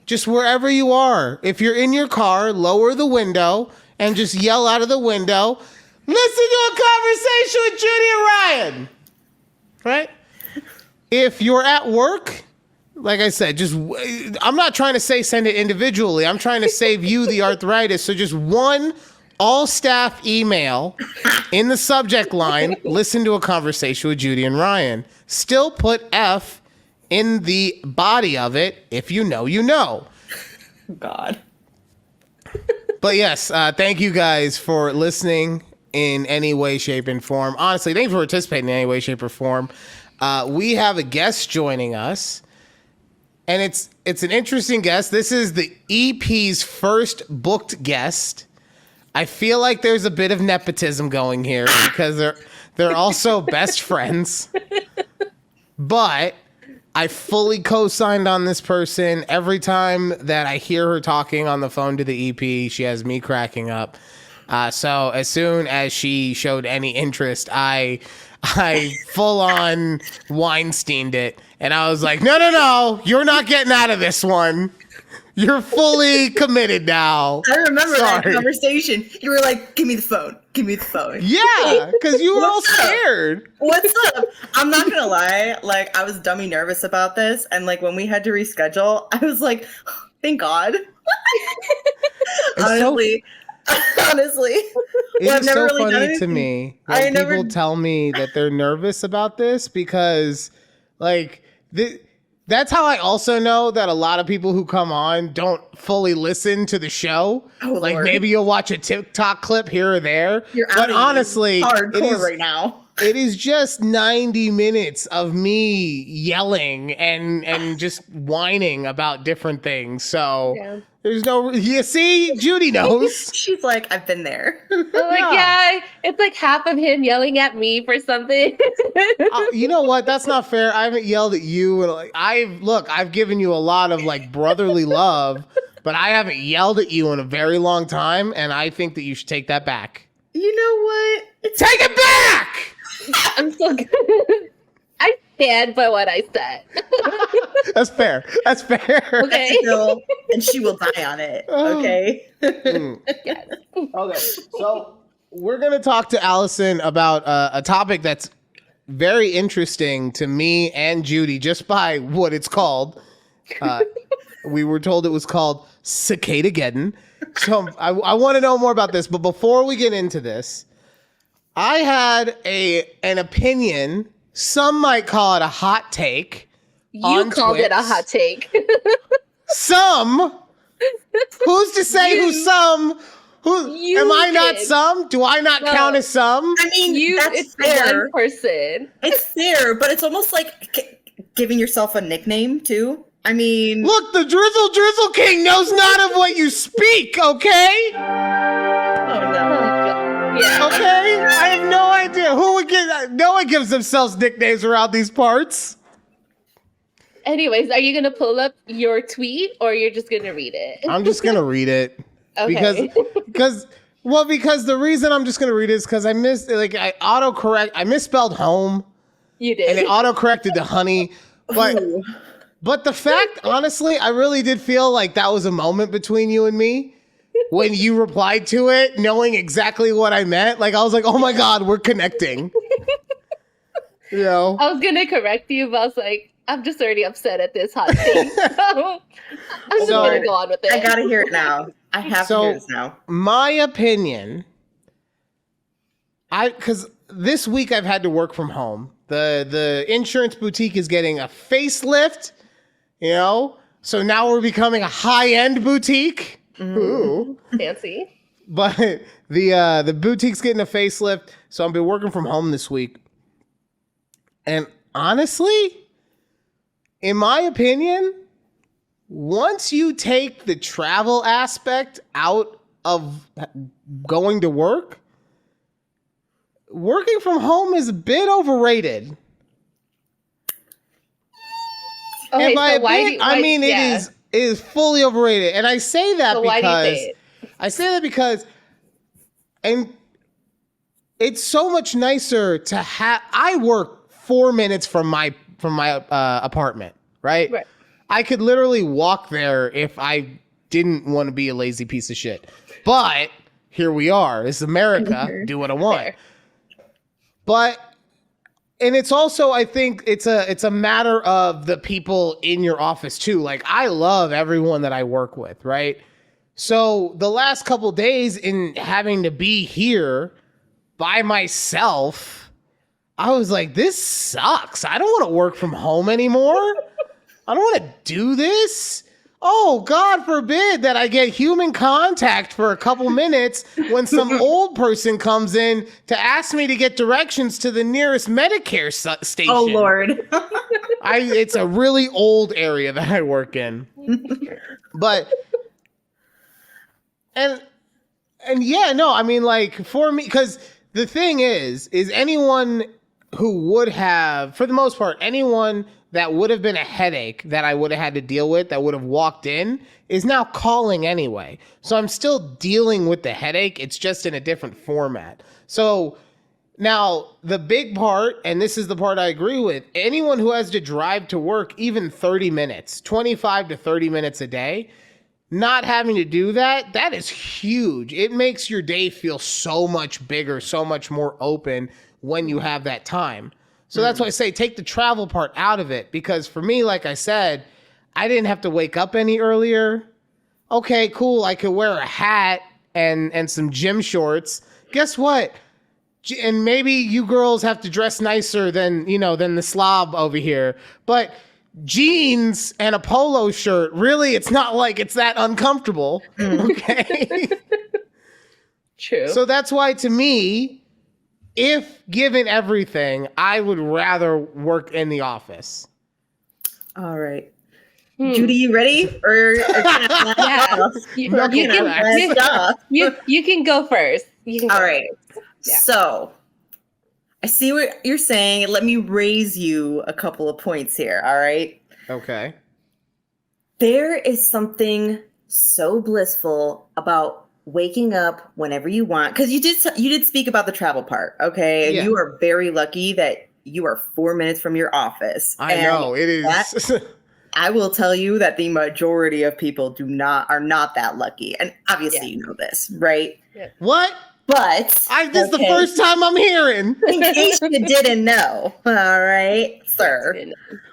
just wherever you are. If you're in your car, lower the window and just yell out of the window, listen to a conversation with Judy and Ryan. Right? If you're at work, like I said, I'm not trying to say send it individually. I'm trying to save you the arthritis. So just one all staff email in the subject line, listen to a conversation with Judy and Ryan. Still put F in the body of it. If you know, you know. God. But yes, thank you guys for listening in any way, shape, and form. Honestly, thank you for participating in any way, shape, or form. We have a guest joining us, and it's an interesting guest. This is the EP's first booked guest. I feel like there's a bit of nepotism going here because they're also best friends. But I fully co-signed on this person. Every time that I hear her talking on the phone to the EP, she has me cracking up. So as soon as she showed any interest, I full on Weinsteined it. And I was like, no, you're not getting out of this one. You're fully committed now. I remember that conversation. You were like, give me the phone. Give me the phone. Yeah, because you were all scared. What's up? I'm not going to lie. Like, I was dummy nervous about this. And, like, when we had to reschedule, I was like, thank God. Honestly, Honestly. It Well, is I've never so really done funny to anything. me I when never- people tell me that they're nervous about this because, like, that's how I also know that a lot of people who come on don't fully listen to the show. Oh, like Lord. maybe you'll watch a TikTok clip here or there. You're but outing me honestly, hardcore right now. It is just 90 minutes of me yelling and just whining about different things. So Yeah. there's no, you see, Judy knows. She's like, I've been there. I'm like, yeah, it's like half of him yelling at me for something. You know what? That's not fair. I haven't yelled at you. And like, I've given you a lot of like brotherly love, but I haven't yelled at you in a very long time. And I think that you should take that back. You know what? Take it back! I'm so good. I stand by what I said. That's fair. That's fair. Okay. And she will die on it. Okay. Yes. Okay. So we're going to talk to Allison about a topic that's very interesting to me and Judy just by what it's called. We were told it was called Cicadaggedon. So I want to know more about this. But before we get into this, I had an opinion. Some might call it a hot take. You called it a hot take. Some. Who's to say who's some? Who You am I not did. some? Do I not count as some? I mean, that's it's fair. one person. It's fair, but it's almost like giving yourself a nickname too. I mean, Look, the Drizzle King knows not of what you speak, okay? oh no. Yeah. Okay? I have no idea. Who would give no one gives themselves nicknames around these parts. Anyways, are you gonna pull up your tweet or you're just gonna read it? I'm just gonna read it. Okay. Because the reason I'm just gonna read it is because I misspelled home You and it did. autocorrected to honey. But the fact, honestly, I really did feel like that was a moment between you and me when you replied to it, knowing exactly what I meant. Like, I was like, oh my God, we're connecting. You know? I was gonna correct you, but I was like, I'm just already upset at this hot take. So I'm just So, gonna go on with it. I gotta hear it now. I have to hear this now. My opinion, because this week I've had to work from home. The insurance boutique is getting a facelift, you know? So now we're becoming a high-end boutique. Ooh. Fancy. But the boutique's getting a facelift, so I've been working from home this week. And honestly, in my opinion, once you take the travel aspect out of going to work, working from home is a bit overrated. Okay, And by so a why? bit, I mean yeah. it is fully overrated. And I say that So why do you because say it? I say that because, and it's so much nicer to have. I work 4 minutes from my apartment, right? Right. I could literally walk there if I didn't want to be a lazy piece of shit. But here we are. This is America. Do what I want. Fair. But and it's also, I think it's a matter of the people in your office too. Like, I love everyone that I work with, right? So the last couple days in having to be here by myself, I was like, this sucks. I don't want to work from home anymore. I don't want to do this. Oh, God forbid that I get human contact for a couple minutes when some old person comes in to ask me to get directions to the nearest Medicare station. Oh Lord. It's a really old area that I work in. But and yeah, no, I mean, like, for me, because the thing is anyone who would have, for the most part, anyone that would have been a headache that I would have had to deal with, that would have walked in, is now calling anyway. So I'm still dealing with the headache. It's just in a different format. So now the big part, and this is the part I agree with, anyone who has to drive to work even 30 minutes, 25 to 30 minutes a day, not having to do that, that is huge. It makes your day feel so much bigger, so much more open when you have that time. So that's why I say take the travel part out of it, because for me, like I said, I didn't have to wake up any earlier. Okay, cool. I could wear a hat and some gym shorts, guess what? And maybe you girls have to dress nicer than the slob over here. But jeans and a polo shirt, really, it's not like it's that uncomfortable. Okay. True. So that's why, to me, if given everything, I would rather work in the office. All right. Judy, you ready? Or Yeah. You can go first. All right. Yeah. So I see what you're saying. Let me raise you a couple of points here. All right. Okay. There is something so blissful about waking up whenever you want, because you did speak about the travel part. Okay. And you are very lucky that you are 4 minutes from your office. I know it is. I will tell you that the majority of people are not that lucky. And obviously you know this, right? Yeah. What? But this is the first time I'm hearing. In case you didn't know, all right, sir.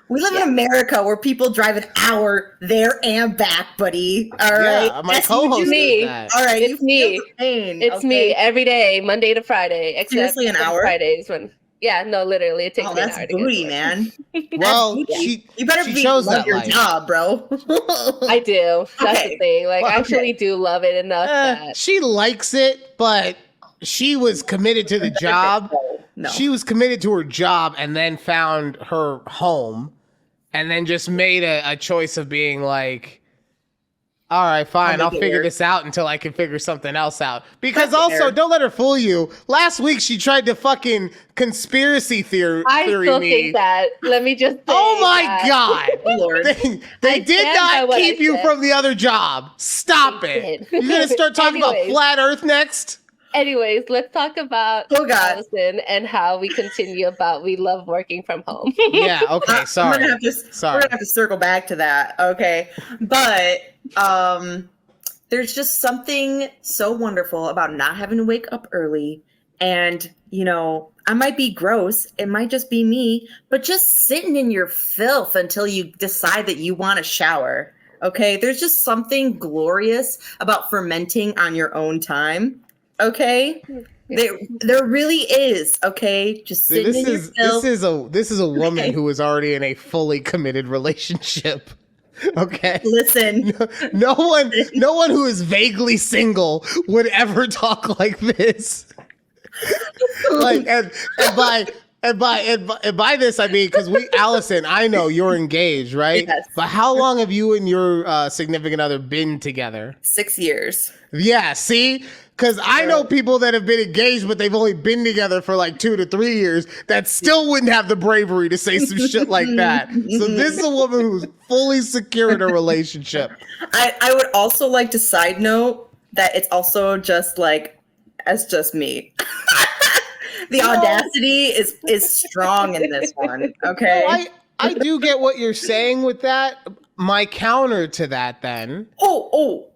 We live in America where people drive an hour there and back, buddy. All right. Yeah, my co-host me. That. All right, it's me. It's me every day, Monday to Friday. Except seriously, an hour. Fridays when. Yeah, no, literally, it takes me an hour. That's booty, man. Well, you better love your job, bro. I do. That's the thing. Like, I actually do love it enough that she likes it, but she was committed to the job. No. She was committed to her job and then found her home, and then just made a choice of being like, all right, fine, I'll figure this out until I can figure something else out. Because also, don't let her fool you. Last week, she tried to fucking conspiracy theory I still me. think that. Let me just say oh my God. Lord. They did not keep you from the other job. Stop it. You're going to start talking about flat earth next? Anyways, let's talk about Allison and how we continue about we love working from home. Yeah, okay, sorry. We're gonna have to circle back to that, okay? But there's just something so wonderful about not having to wake up early. And, I might be gross. It might just be me. But just sitting in your filth until you decide that you want to shower, okay? There's just something glorious about fermenting on your own time. Okay, there really is. Okay, just sitting in your filth. This is a woman who is already in a fully committed relationship. Okay, listen, no one who is vaguely single would ever talk like this. Like, and by this I mean, because Allison, I know you're engaged, right? Yes. But how long have you and your significant other been together? 6 years. Yeah, see? Because I know people that have been engaged, but they've only been together for like 2 to 3 years that still wouldn't have the bravery to say some shit like that. So this is a woman who's fully secure in a relationship. I would also like to side note that it's also just me. The audacity is strong in this one. Okay. No, I do get what you're saying with that. My counter to that then. Oh,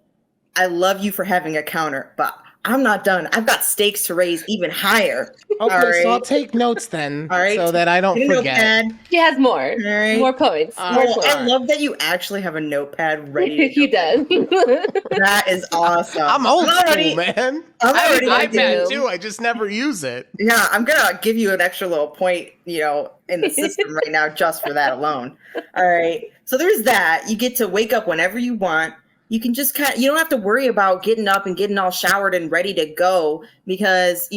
I love you for having a counter, but I'm not done. I've got stakes to raise even higher. Okay, so I'll take notes then, so that I don't forget. She has more. More points. I love that you actually have a notepad ready to He does. That is awesome. I'm old school, man. I have an iPad too. I just never use it. Yeah, I'm gonna give you an extra little point, in the system right now just for that alone. All right. So there's that. You get to wake up whenever you want. You can just you don't have to worry about getting up and getting all showered and ready to go because,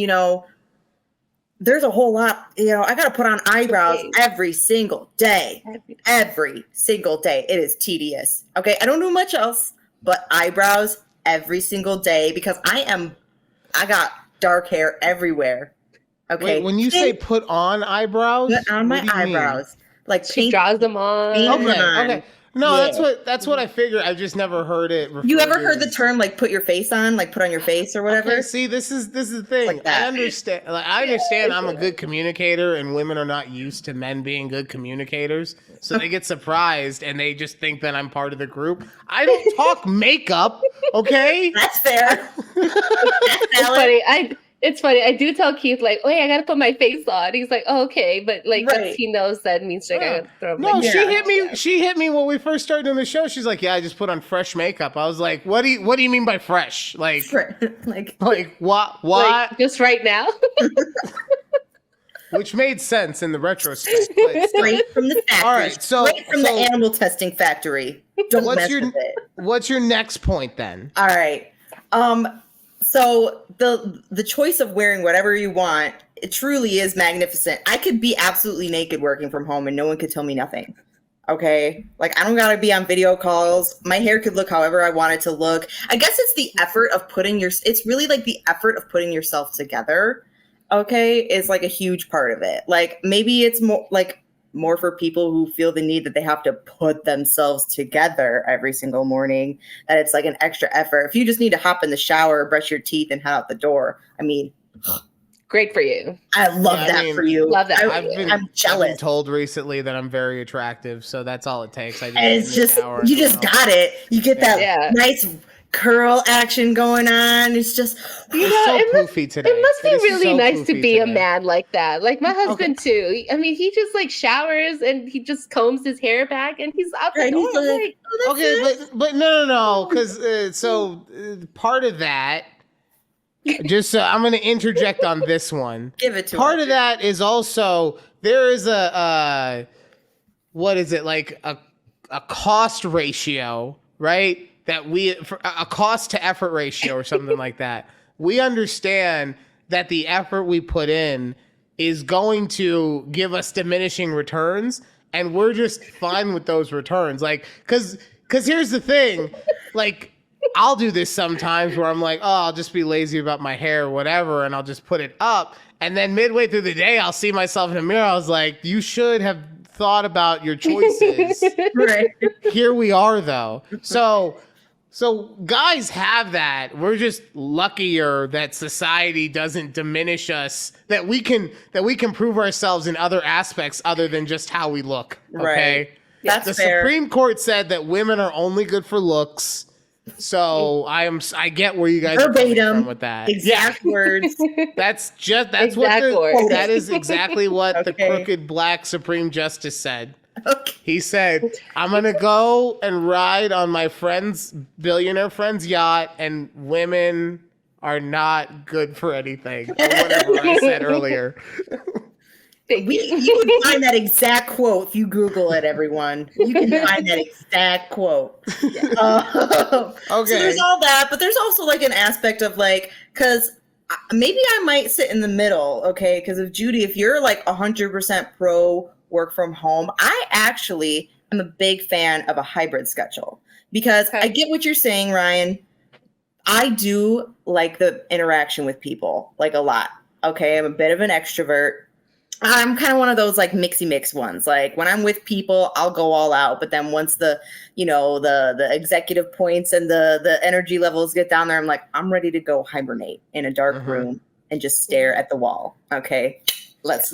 there's a whole lot, I got to put on eyebrows every single day. Every single day. It is tedious. Okay. I don't do much else, but eyebrows every single day because I got dark hair everywhere. Okay. Wait, when you say put on eyebrows? Put on my eyebrows. Like she draws them on. Okay. No, that's what I figured. I've just never heard it. You ever heard the term put your face on, put on your face or whatever? Okay, see, this is the thing. I understand. I understand. I'm a good communicator, and women are not used to men being good communicators, so they get surprised and they just think that I'm part of the group. I don't talk makeup. Okay, that's fair. It's funny. It's funny. I do tell Keith, like, wait, I gotta put my face on. He's like, oh, okay. But like Right. once he knows that means like, I gotta throw him No, like, she Yeah. hit me. She hit me when we first started doing the show. She's like, "Yeah, I just put on fresh makeup." I was like, "What do you mean by fresh? Like Like what? like, just right now. Which made sense in the retrospect. But straight from the factory. All right, straight from the animal testing factory. Don't mess with it. what's your next point then? All right. So the choice of wearing whatever you want, it truly is magnificent. I could be absolutely naked working from home and no one could tell me nothing. Okay. Like I don't gotta be on video calls. My hair could look however I want it to look. I guess it's the effort of it's really like the effort of putting yourself together. Okay. Is like a huge part of it. Like maybe it's more for people who feel the need that they have to put themselves together every single morning, that it's like an extra effort. If you just need to hop in the shower, brush your teeth and head out the door. I mean, Great for you. I love that for you. Love that. I'm jealous. I've been told recently that I'm very attractive, so that's all it takes. I just And it's just, you just got it. You get that nice curl action going on. It's just, you know, it poofy today. Must be really so nice to be today. a man like that. Like my husband too. I mean, he just like showers and he just combs his hair back and he's out the door. Like, but no, because part of that. Just I'm going to interject on this one. Give it to Part us. of that is also there is a what is it, like a cost ratio, right? That a cost to effort ratio or something like that. We understand that the effort we put in is going to give us diminishing returns, and we're just fine with those returns. Like, because here's the thing, like. I'll do this sometimes where I'm like, oh, I'll just be lazy about my hair or whatever, and I'll just put it up. And then midway through the day, I'll see myself in the mirror. I was like, you should have thought about your choices. Right. Here we are, though. So guys have that. We're just luckier that society doesn't diminish us, that we can prove ourselves in other aspects other than just how we look. Okay? Right. That's the fair. Supreme Court said that women are only good for looks. So I get where you guys are coming from with that. Exact words. That's exactly what the crooked black Supreme Justice said. Okay. He said, I'm gonna go and ride on my billionaire friend's yacht, and women are not good for anything. Or whatever I said earlier. You can find that exact quote if you Google it, everyone. You can find that exact quote. Okay. So there's all that, but there's also like an aspect of like, because maybe I might sit in the middle, okay? Because if you're like 100% pro work from home, I actually am a big fan of a hybrid schedule, because I get what you're saying, Ryan. I do like the interaction with people, like a lot. Okay, I'm a bit of an extrovert. I'm kind of one of those like mixy mix ones. Like when I'm with people, I'll go all out. But then once the executive points and the energy levels get down there, I'm like, I'm ready to go hibernate in a dark room and just stare at the wall. Okay, but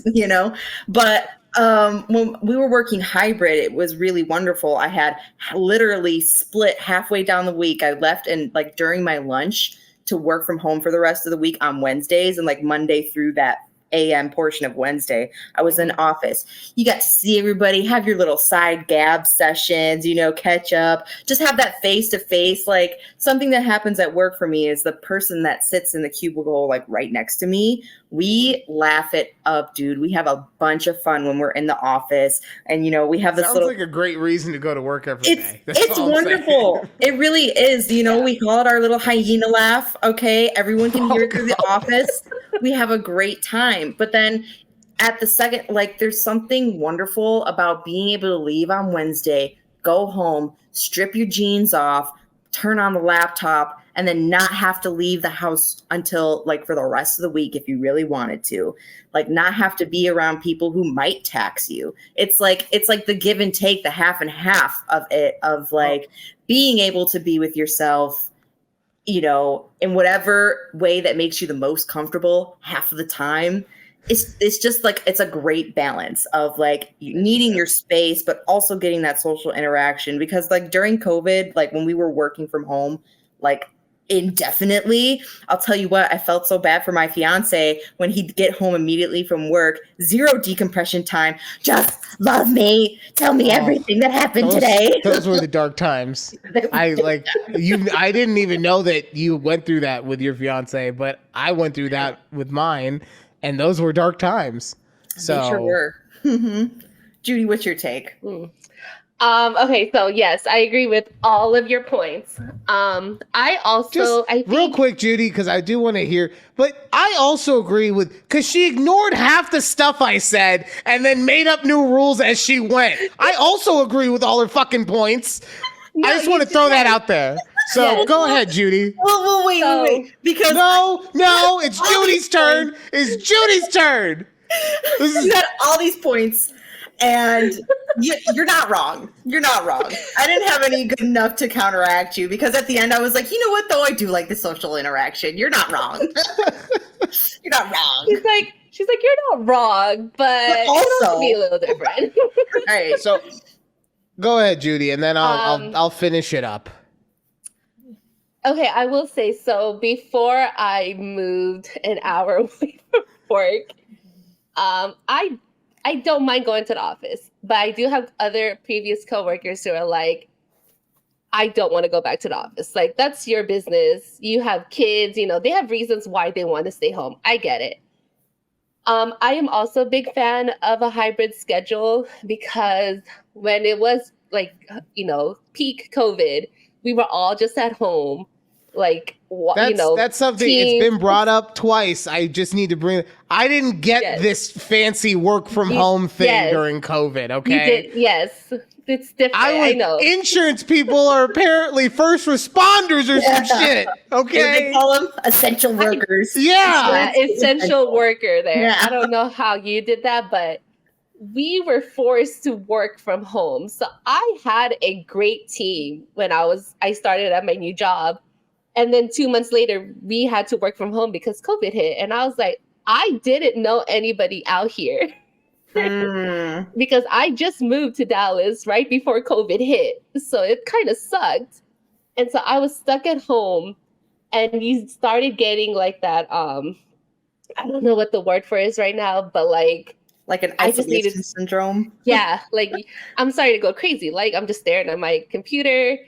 when we were working hybrid, it was really wonderful. I had literally split halfway down the week. I left and like during my lunch to work from home for the rest of the week on Wednesdays, and like Monday through that AM portion of Wednesday, I was in office. You got to see everybody, have your little side gab sessions, catch up, just have that face to face. Like something that happens at work for me is the person that sits in the cubicle like right next to me. We laugh it up, dude. We have a bunch of fun when we're in the office, and we have this Sounds like a great reason to go to work every day. It's wonderful. It really is. We call it our little hyena laugh. Okay, everyone can hear it through the office. We have a great time. But then at the second, like there's something wonderful about being able to leave on Wednesday, go home, strip your jeans off, turn on the laptop, and then not have to leave the house until like for the rest of the week if you really wanted to. Like not have to be around people who might tax you. It's like the give and take, the half and half of it, of like being able to be with yourself, in whatever way that makes you the most comfortable half of the time. It's just like, it's a great balance of like needing your space, but also getting that social interaction, because like during COVID, like when we were working from home, like indefinitely. I'll tell you what, I felt so bad for my fiance when he'd get home immediately from work, 0 decompression time. Just love me. Tell me everything that happened today. Those were the dark times. I didn't even know that you went through that with your fiance, but I went through that with mine, and those were dark times. So They sure were. Judy, what's your take? Okay, so yes, I agree with all of your points. I also, I think, real quick, Judy, because I do want to hear, but I also agree with, because she ignored half the stuff I said and then made up new rules as she went. I also agree with all her fucking points. No, I just want to throw that out there. So go ahead, Judy. Well, wait. Because No, it's Judy's turn. It's Judy's turn. You had all these points. And you're not wrong. You're not wrong. I didn't have any good enough to counteract you because at the end I was like, you know what, though? I do like the social interaction. You're not wrong. You're not wrong. She's like, you're not wrong, but also be a little different. All right. So go ahead, Judy, and then I'll finish it up. Okay, I will say, so before I moved an hour away from work, I don't mind going to the office, but I do have other previous coworkers who are like, I don't want to go back to the office. Like, that's your business. You have kids, they have reasons why they want to stay home. I get it. I am also a big fan of a hybrid schedule because when it was peak COVID, we were all just at home. That's something. It's been brought up twice. I just need to bring. I didn't get this fancy work from home thing during COVID. Okay. You did, yes, it's different. I know. Insurance people are apparently first responders or some shit. Okay. They call them essential workers. Essential worker. There. Yeah. I don't know how you did that, but we were forced to work from home. So I had a great team when I started at my new job. And then 2 months later, we had to work from home because COVID hit. And I was like, I didn't know anybody out here because I just moved to Dallas right before COVID hit. So it kind of sucked. And so I was stuck at home and you started getting like that. I don't know what the word for it is right now, but like an isolation syndrome. Yeah. Like, I'm sorry to go crazy. Like, I'm just staring at my computer.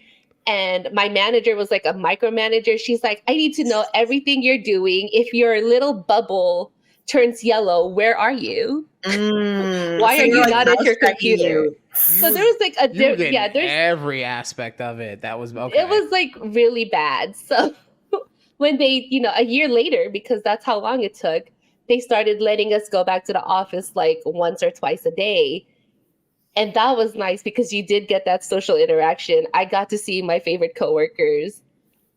And my manager was like a micromanager. She's like, I need to know everything you're doing. If your little bubble turns yellow, where are you? Why are you not at your computer? So there was like there's every aspect of it. That was okay. It was like really bad. So when they, a year later, because that's how long it took, they started letting us go back to the office like once or twice a day. And that was nice because you did get that social interaction. I got to see my favorite coworkers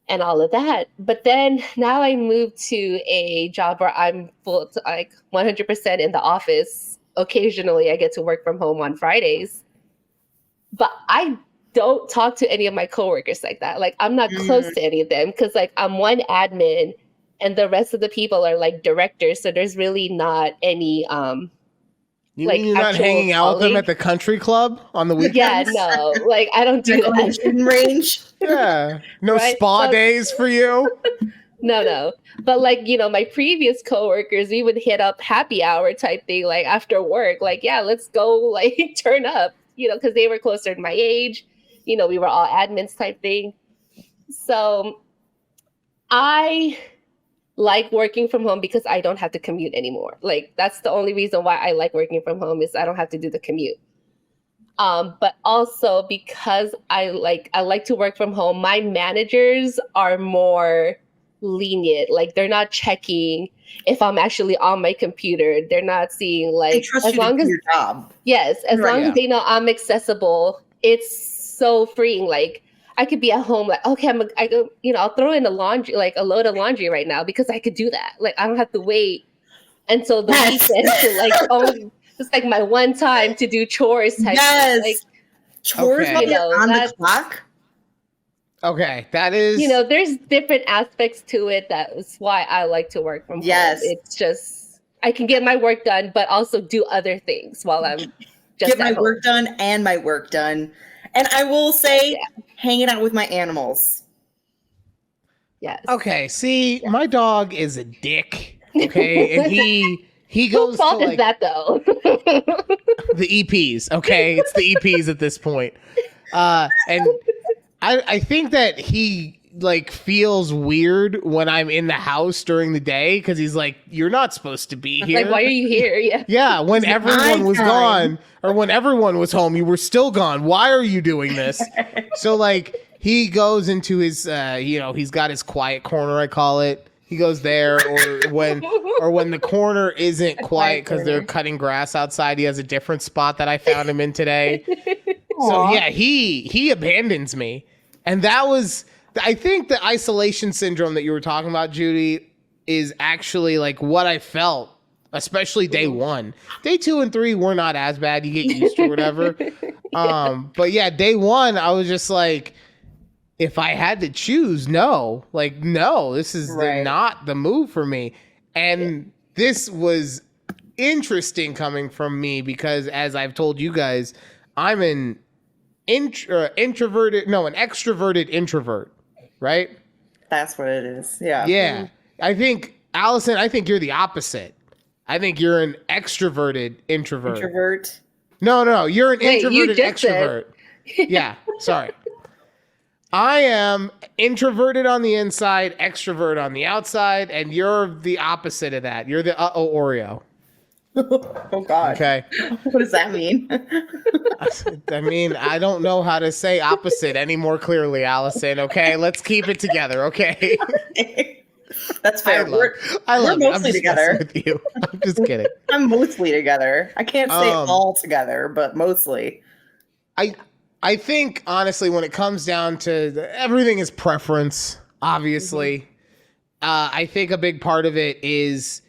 and all of that. But then now I moved to a job where I'm 100% in the office. Occasionally I get to work from home on Fridays. But I don't talk to any of my coworkers like that. Like, I'm not close to any of them because like I'm one admin and the rest of the people are like directors. So there's really not any You're not hanging out with them at the country club on the weekends? Yeah, no. Like, I don't do that. Shooting range? Yeah. No spa days for you? No. But like, my previous coworkers, we would hit up happy hour type thing, like after work. Like, yeah, let's go like turn up, because they were closer to my age. We were all admins type thing. So I like working from home because I don't have to commute anymore. Like, that's the only reason why I like working from home is I don't have to do the commute. But also because I like to work from home, my managers are more lenient. Like, they're not checking if I'm actually on my computer. They're not seeing like, they trust you to do your job. Yes, as long as they know I'm accessible, it's so freeing. Like, I could be at home, like, okay, I'll throw in a load of laundry right now because I could do that. Like, I don't have to wait until the weekend to it's like my one time to do chores type. Yes, like, chores on the clock. Okay, that is. There's different aspects to it. That's why I like to work from home. Yes, it's just I can get my work done, but also do other things while I'm just get my work done and my work done. And I will say, hanging out with my animals. Yes. Okay, see, my dog is a dick. Okay, and he goes Whose fault to is like that though? the EPs. Okay, it's the EPs at this point. And I think that he like feels weird when I'm in the house during the day because he's like, you're not supposed to be here. Like, why are you here? Yeah. Yeah, when everyone was gone or when everyone was home, you were still gone. Why are you doing this? So like he goes into his he's got his quiet corner, I call it. He goes there or when the corner isn't quiet because they're cutting grass outside, he has a different spot that I found him in today. So yeah, he abandons me. And that was, I think the isolation syndrome that you were talking about, Judy, is actually like what I felt, especially day 1. Day 2 and 3 were not as bad. You get used to whatever. But yeah, day 1, I was just like, if I had to choose, no, this is not the move for me. And this was interesting coming from me because as I've told you guys, I'm an extroverted introvert, right? That's what it is. Yeah. Yeah. I think, Allison, you're the opposite. I think you're an extroverted introvert. Introvert. No, you're an introverted just extrovert. Yeah, sorry. I am introverted on the inside, extrovert on the outside, and you're the opposite of that. You're the Oreo. Oh God. Okay. What does that mean? I mean, I don't know how to say opposite any more clearly, Allison. Okay, let's keep it together. Okay. That's fair. We're mostly together. With you. I'm just kidding. I'm mostly together. I can't say all together, but mostly. I think honestly, when it comes down to everything is preference. Obviously, I think a big part of it is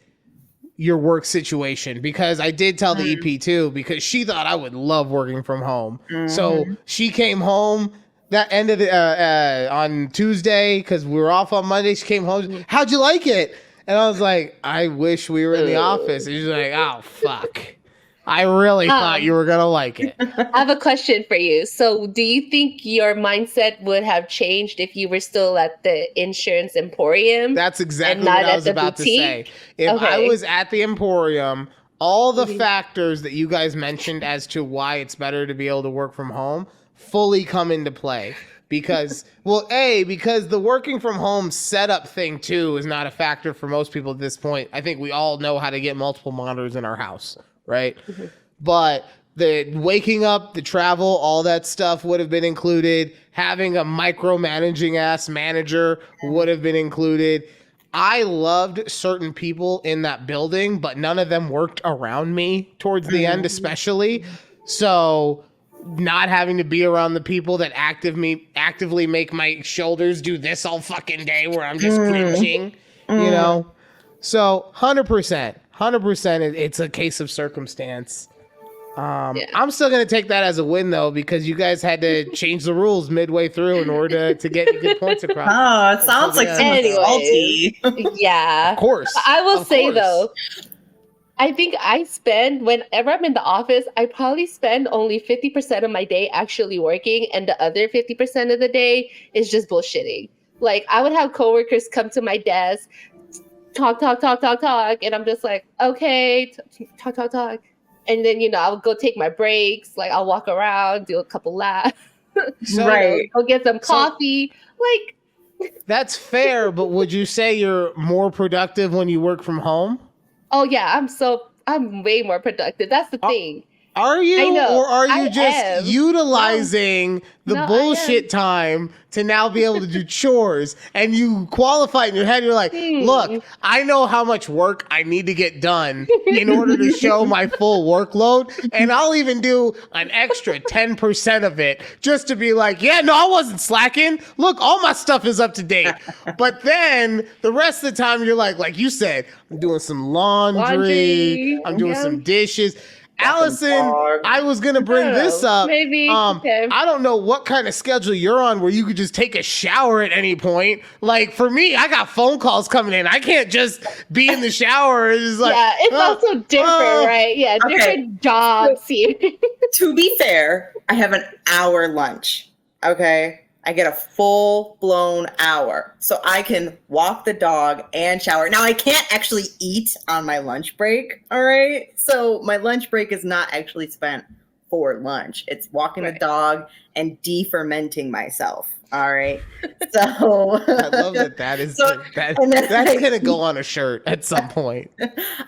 your work situation because I did tell the EP too because she thought I would love working from home. So she came home that end of the on Tuesday because we were off on Monday. She came home. How'd you like it? And I was like, I wish we were in the office. And she's like, oh fuck. I really thought you were going to like it. I have a question for you. So do you think your mindset would have changed if you were still at the insurance emporium? That's exactly what I was about to say. If I was at the emporium, all the factors that you guys mentioned as to why it's better to be able to work from home fully come into play. Because, because the working from home setup thing too is not a factor for most people at this point. I think we all know how to get multiple monitors in our house. Right. But the waking up, the travel, all that stuff would have been included. Having a micromanaging ass manager would have been included. I loved certain people in that building, but none of them worked around me towards the end, especially. So not having to be around the people that actively make my shoulders do this all fucking day where I'm just cringing, you know? So 100%. 100%, it's a case of circumstance. I'm still going to take that as a win, though, because you guys had to change the rules midway through in order to get good points across. Oh, it sounds like someone's salty. Yeah. Of course. I will say, though, I think whenever I'm in the office, I probably spend only 50% of my day actually working, and the other 50% of the day is just bullshitting. Like, I would have coworkers come to my desk, talk, and I'm just like, okay, talk. And then, I'll go take my breaks. Like, I'll walk around, do a couple laughs. Go get some coffee. That's fair, but would you say you're more productive when you work from home? Oh, yeah, I'm way more productive. That's the thing. Are you, or are you just utilizing the bullshit time to now be able to do chores? And you qualify in your head, you're like, look, I know how much work I need to get done in order to show my full workload. And I'll even do an extra 10% of it just to be like, yeah, no, I wasn't slacking. Look, all my stuff is up to date. But then the rest of the time, you're like you said, I'm doing some laundry. I'm doing some dishes. Allison, I was going to bring this up. Maybe. Okay. I don't know what kind of schedule you're on where you could just take a shower at any point. Like, for me, I got phone calls coming in. I can't just be in the shower. It's like, yeah, it's also different, right? Yeah, different jobs here. To be fair, I have an hour lunch. Okay. I get a full-blown hour. So I can walk the dog and shower. Now, I can't actually eat on my lunch break, all right? So my lunch break is not actually spent for lunch. It's walking the dog and de-fermenting myself, all right? So I love that is that's going to go on a shirt at some point.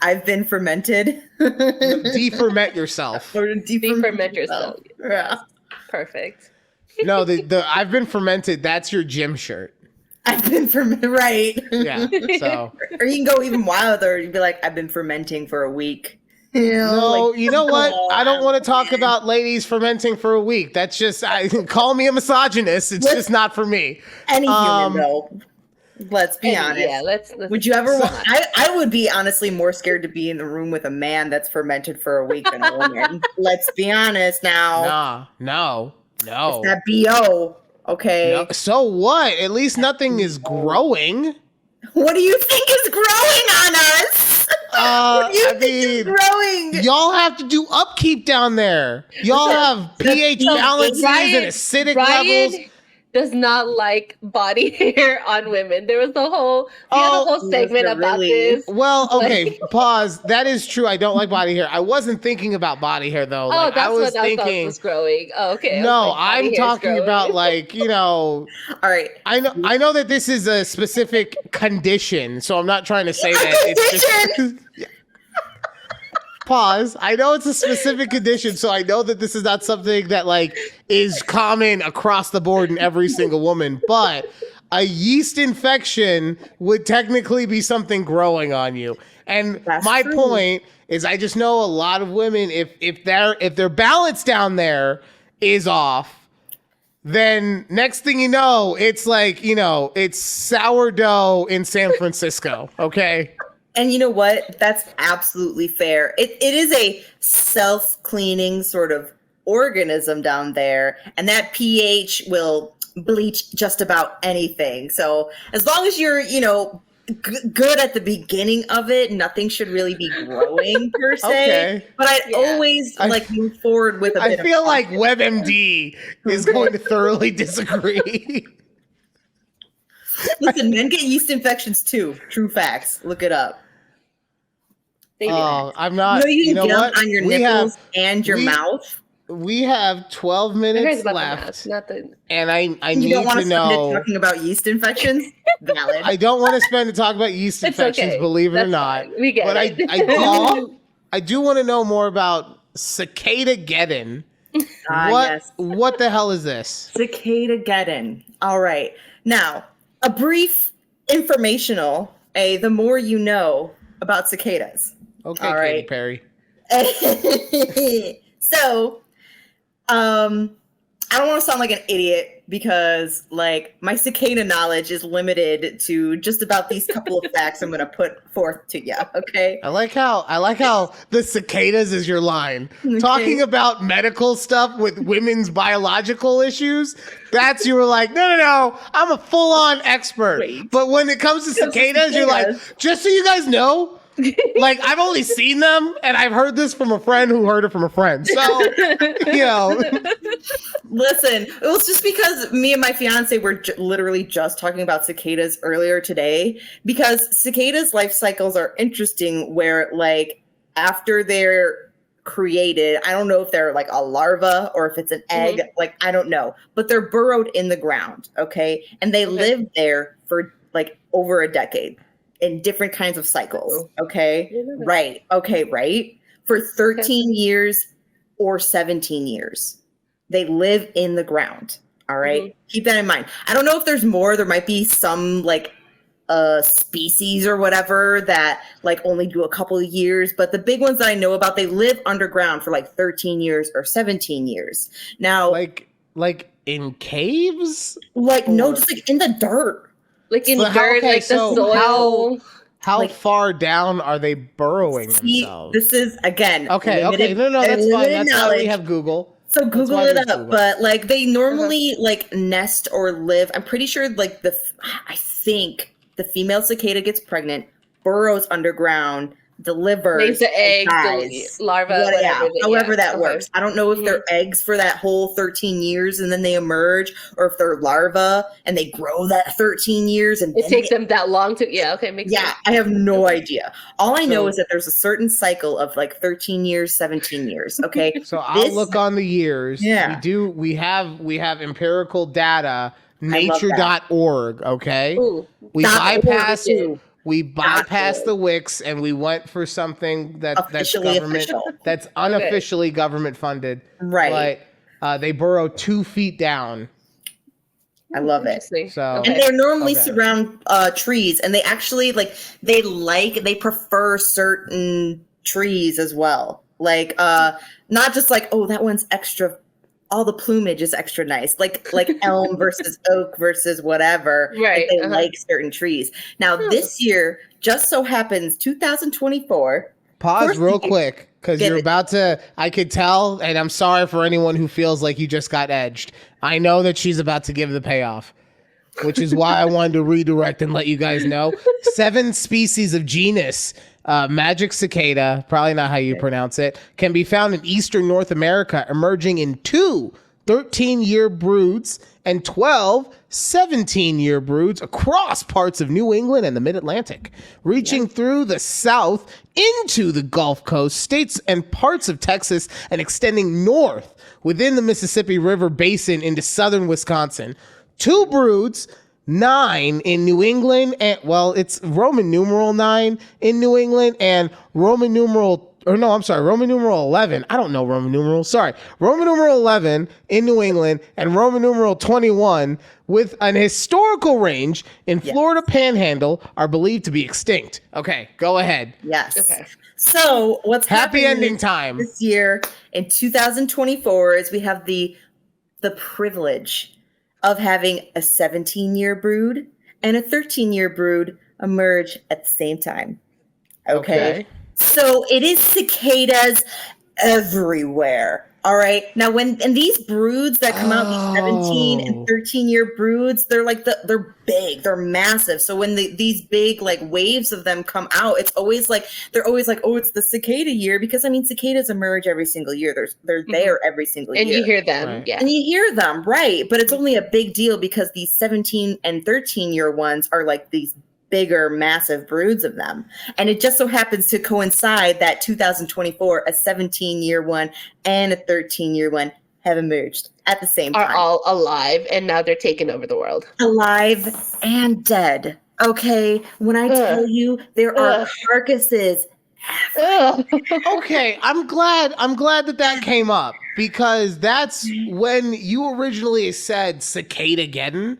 I've been fermented. De-ferment yourself. Or De-ferment yourself. Yeah. Perfect. No, the I've been fermented. That's your gym shirt. I've been fermented, right? Yeah. So, or you can go even wilder. You'd be like, I've been fermenting for a week. You know, no, like, you know what? I don't want to talk about ladies fermenting for a week. That's just call me a misogynist. It's just not for me. Any human, though. Let's be honest. Yeah, let's would you ever? I would be honestly more scared to be in the room with a man that's fermented for a week than a woman. Let's be honest now. No. It's that BO, okay? No. So what? At least nothing is growing. What do you think is growing on us? What do you think is growing? Y'all have to do upkeep down there. Y'all have pH balances and acidic levels. Does not like body hair on women. There was a whole segment about this. Well, okay, pause. That is true. I don't like body hair. I wasn't thinking about body hair though. That's I was what thinking I thought was growing. Oh, okay. No, I'm talking about All right. I know that this is a specific condition, so I'm not trying to say that it's just Pause. I know it's a specific condition, so I know that this is not something that is common across the board in every single woman, but a yeast infection would technically be something growing on you. And my point is I just know a lot of women, if their balance down there is off, then next thing you know, it's it's sourdough in San Francisco, okay? And you know what? That's absolutely fair. It is a self-cleaning sort of organism down there, and that pH will bleach just about anything. So as long as you're, good at the beginning of it, nothing should really be growing per se. Okay. But I'd always move forward with a bit of... I feel like WebMD is going to thoroughly disagree. Listen, men get yeast infections too. True facts. Look it up. I'm not. You can get them on your nipples and your mouth. We have 12 minutes left, and I need don't want to know. Talking about yeast infections. Valid. I don't want to spend it talking about yeast infections. Okay. Believe it or not, fine. We get but it. I do want to know more about Cicadaggedon. What the hell is this? Cicadaggedon. All right. Now, a brief informational. The more you know about cicadas. Okay, all Katy right. Perry. So, I don't want to sound like an idiot because, my cicada knowledge is limited to just about these couple of facts I'm going to put forth to you. Okay. I like how the cicadas is your line. Okay. Talking about medical stuff with women's biological issues. That's you were like, no, I'm a full-on expert. Wait. But when it comes to cicadas, you're like, just so you guys know. I've only seen them, and I've heard this from a friend who heard it from a friend. So, Listen, it was just because me and my fiance were literally just talking about cicadas earlier today, because cicadas' life cycles are interesting where, after they're created, I don't know if they're a larva or if it's an egg, I don't know, but they're burrowed in the ground, okay? And they live there for, over a decade. In different kinds of cycles. Okay. Right. Okay. Right. For 13 years or 17 years, they live in the ground. All right. Mm-hmm. Keep that in mind. I don't know if there's more. There might be some species or whatever that only do a couple of years, but the big ones that I know about, they live underground for 13 years or 17 years. Now, in caves? No, just in the dirt. In dirt, the soil. How far down are they burrowing themselves? This is, again, okay. No, that's fine. That's why we have Google. So Google it up. But they normally nest or live. I'm pretty sure I think the female cicada gets pregnant, burrows underground, delivers, Lays the eggs, dies. the larva, whatever. However that works. I don't know if they're eggs for that whole 13 years and then they emerge, or if they're larvae and they grow that 13 years and it takes them that long to. Yeah, okay, makes sense. I have no idea. All I know is that there's a certain cycle of like 13 years, 17 years. Okay, so I'll look on the years. Yeah, we have empirical data. Nature.org. Okay, Ooh, we bypassed the Wix and we went for something that's government official. That's unofficially government funded. Right. But they burrow 2 feet down. I love it. So, and they're normally surround trees, and they actually they prefer certain trees as well. Like not just like, oh, that one's extra. All the plumage is extra nice, like elm versus oak versus whatever. Right. Like they like certain trees. Now this year just so happens 2024. Pause real quick because you're about to. I could tell, and I'm sorry for anyone who feels like you just got edged. I know that she's about to give the payoff, which is why I wanted to redirect and let you guys know. 7 species of genus. Magic cicada, probably not how you pronounce it, can be found in eastern North America, emerging in 2 13-year broods and 12 17-year broods across parts of New England and the Mid-Atlantic, reaching through the south into the Gulf Coast states and parts of Texas and extending north within the Mississippi River Basin into southern Wisconsin. 2 broods, 9 in New England, and it's Roman numeral 9 in New England and Roman numeral 11. I don't know Roman numeral. Sorry. Roman numeral 11 in New England and Roman numeral 21 with an historical range in Florida Panhandle are believed to be extinct. Okay, go ahead. Yes. Okay. So what's happy ending time this year in 2024 is we have the privilege of having a 17-year brood and a 13-year brood emerge at the same time. Okay. So it is cicadas everywhere. All right. Now, and these broods that come out, these 17 and 13-year broods, they're they're big, they're massive. So when these big waves of them come out, they're always like, oh, it's the cicada year, because cicadas emerge every single year. They're there every single year. And you hear them. Right. Yeah. And you hear them, right. But it's only a big deal because these 17 and 13-year ones are like these bigger, massive broods of them. And it just so happens to coincide that 2024, a 17-year one and a 13-year one have emerged at the same time. Are all alive, and now they're taking over the world. Alive and dead. Okay, when I tell you there are carcasses. Okay, I'm glad that came up, because that's when you originally said Cicadaggedon.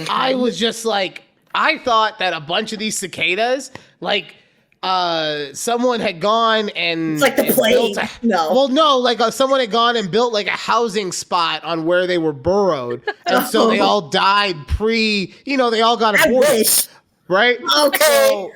I was just like, I thought that a bunch of these cicadas, someone had gone and it's like the plague. Someone had gone and built a housing spot on where they were burrowed, and so they all died they all got aborted. I wish. Right? Okay.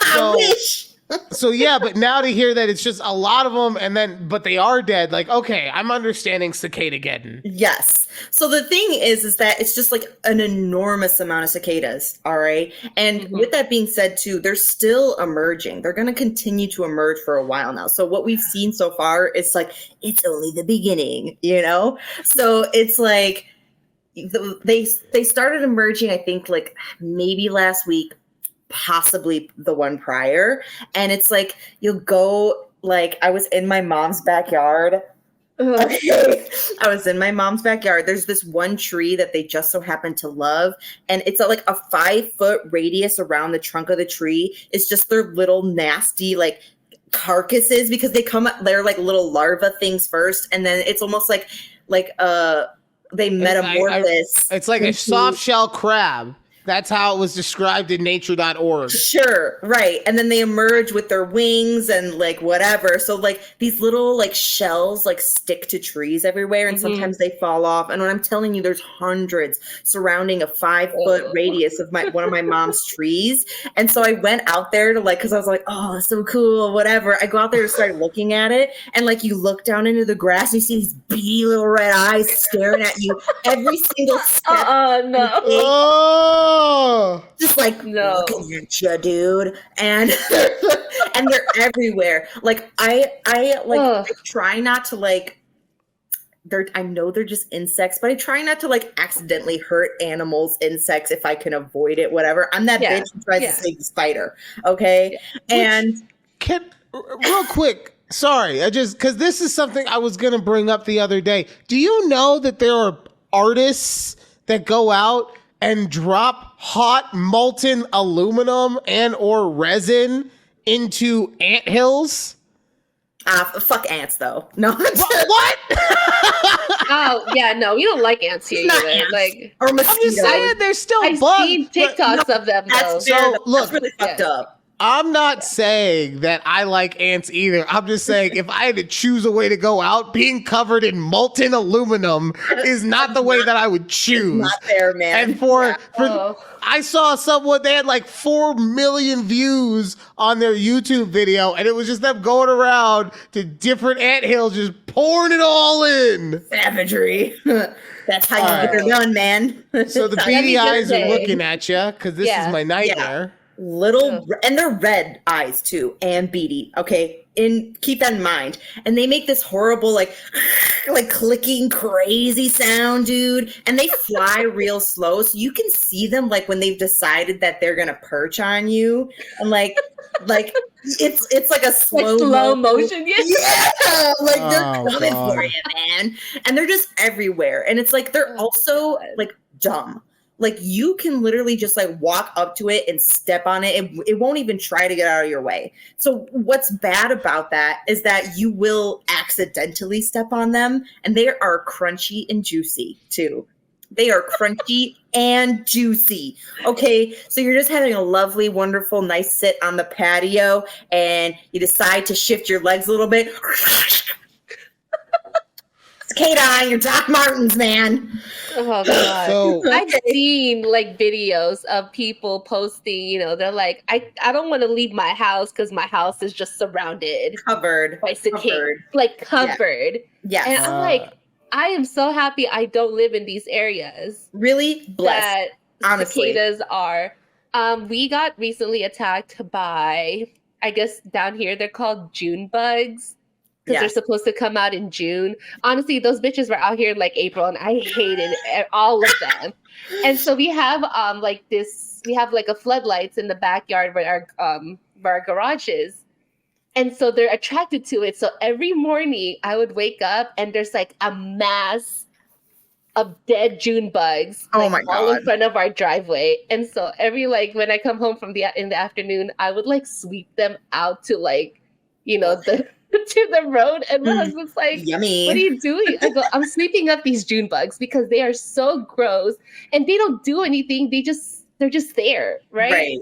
I wish. So yeah, but now to hear that it's just a lot of them, but they are dead. Okay, I'm understanding Cicadaggedon. Yes. So the thing is that it's just an enormous amount of cicadas. All right. And with that being said too, they're still emerging. They're going to continue to emerge for a while now. So what we've seen so far is it's only the beginning, So it's they started emerging, I think maybe last week, possibly the one prior. And it's you'll go, I was in my mom's backyard. Okay. I was in my mom's backyard. There's this one tree that they just so happen to love. And it's a 5-foot radius around the trunk of the tree. It's just their little nasty, carcasses, because they're little larva things first. And then it's almost they metamorphose. It's like a soft shell crab. That's how it was described in nature.org. Sure, right. And then they emerge with their wings and whatever. So these little shells stick to trees everywhere, and sometimes they fall off. And when I'm telling you, there's hundreds surrounding a 5-foot radius of one of my mom's trees. And so I went out there to because I was oh, so cool, whatever. I go out there to start looking at it, and you look down into the grass and you see these beady little red eyes staring at you every single step. No. Oh, just like No. looking at you, dude, and and they're everywhere. Like I Ugh. try not to like. I know they're just insects, but I try not to like accidentally hurt animals, insects if I can avoid it. Whatever. I'm that Yeah. bitch who tries Yeah. to save the spider. Okay, and real quick. Sorry, I just because this is something I was gonna bring up the other day. Do you know that there are artists that go out and drop hot molten aluminum and or resin into anthills? fuck ants though. No, What? Oh yeah, no, we don't like ants here Not either. ants. Like or I'm mosquitoes. just saying, there's still I've bugs. seen but TikToks of them though. That's fair. So, That's look, really fucked up. I'm not saying that I like ants either. I'm just saying if I had to choose a way to go out, being covered in molten aluminum is not the way that I would choose. Not fair, man. And for Oh. I saw someone, they had like 4 million views on their YouTube video, and it was just them going around to different anthills, just pouring it all in. Savagery. That's how you All get her done, man. So the Let me beady just eyes are say- looking at you because this Yeah. is my nightmare. And they're red eyes too, and beady. Okay, and keep that in mind. And they make this horrible like clicking crazy sound, dude. And they fly real slow, so you can see them like when they've decided that they're gonna perch on you, and like it's like a slow motion, yeah. Yeah, like they're Oh, coming God. for you, man. And they're just everywhere, and it's like they're also like dumb. Like you can literally just like walk up to it and step on it. It won't even try to get out of your way. So what's bad about that is that you will accidentally step on them, and they are crunchy and juicy too. They are crunchy and juicy. Okay, so you're just having a lovely, wonderful, nice sit on the patio, and you decide to shift your legs a little bit. Cicada on your Doc Martens, man. Oh god. So I've seen like videos of people posting, you know, they're like, I don't want to leave my house because my house is just surrounded Covered. by cicadas. Covered. Like covered. Yes. And I'm like, I am so happy I don't live in these areas Really blessed. that honestly. cicadas are. We got recently attacked by, I guess down here they're called June bugs. Because they're supposed to come out in June. Honestly, those bitches were out here like April, and I hated all of them. And so we have like a floodlights in the backyard where our garage is. And so they're attracted to it. So every morning I would wake up and there's like a mass of dead June bugs Oh like, my all God. in front of our driveway. And so when I come home in the afternoon, I would like sweep them out to like, you know, to the road, and my husband's like, Yummy. what are you doing? I go, I'm sweeping up these June bugs because they are so gross and they don't do anything. They're just there, right?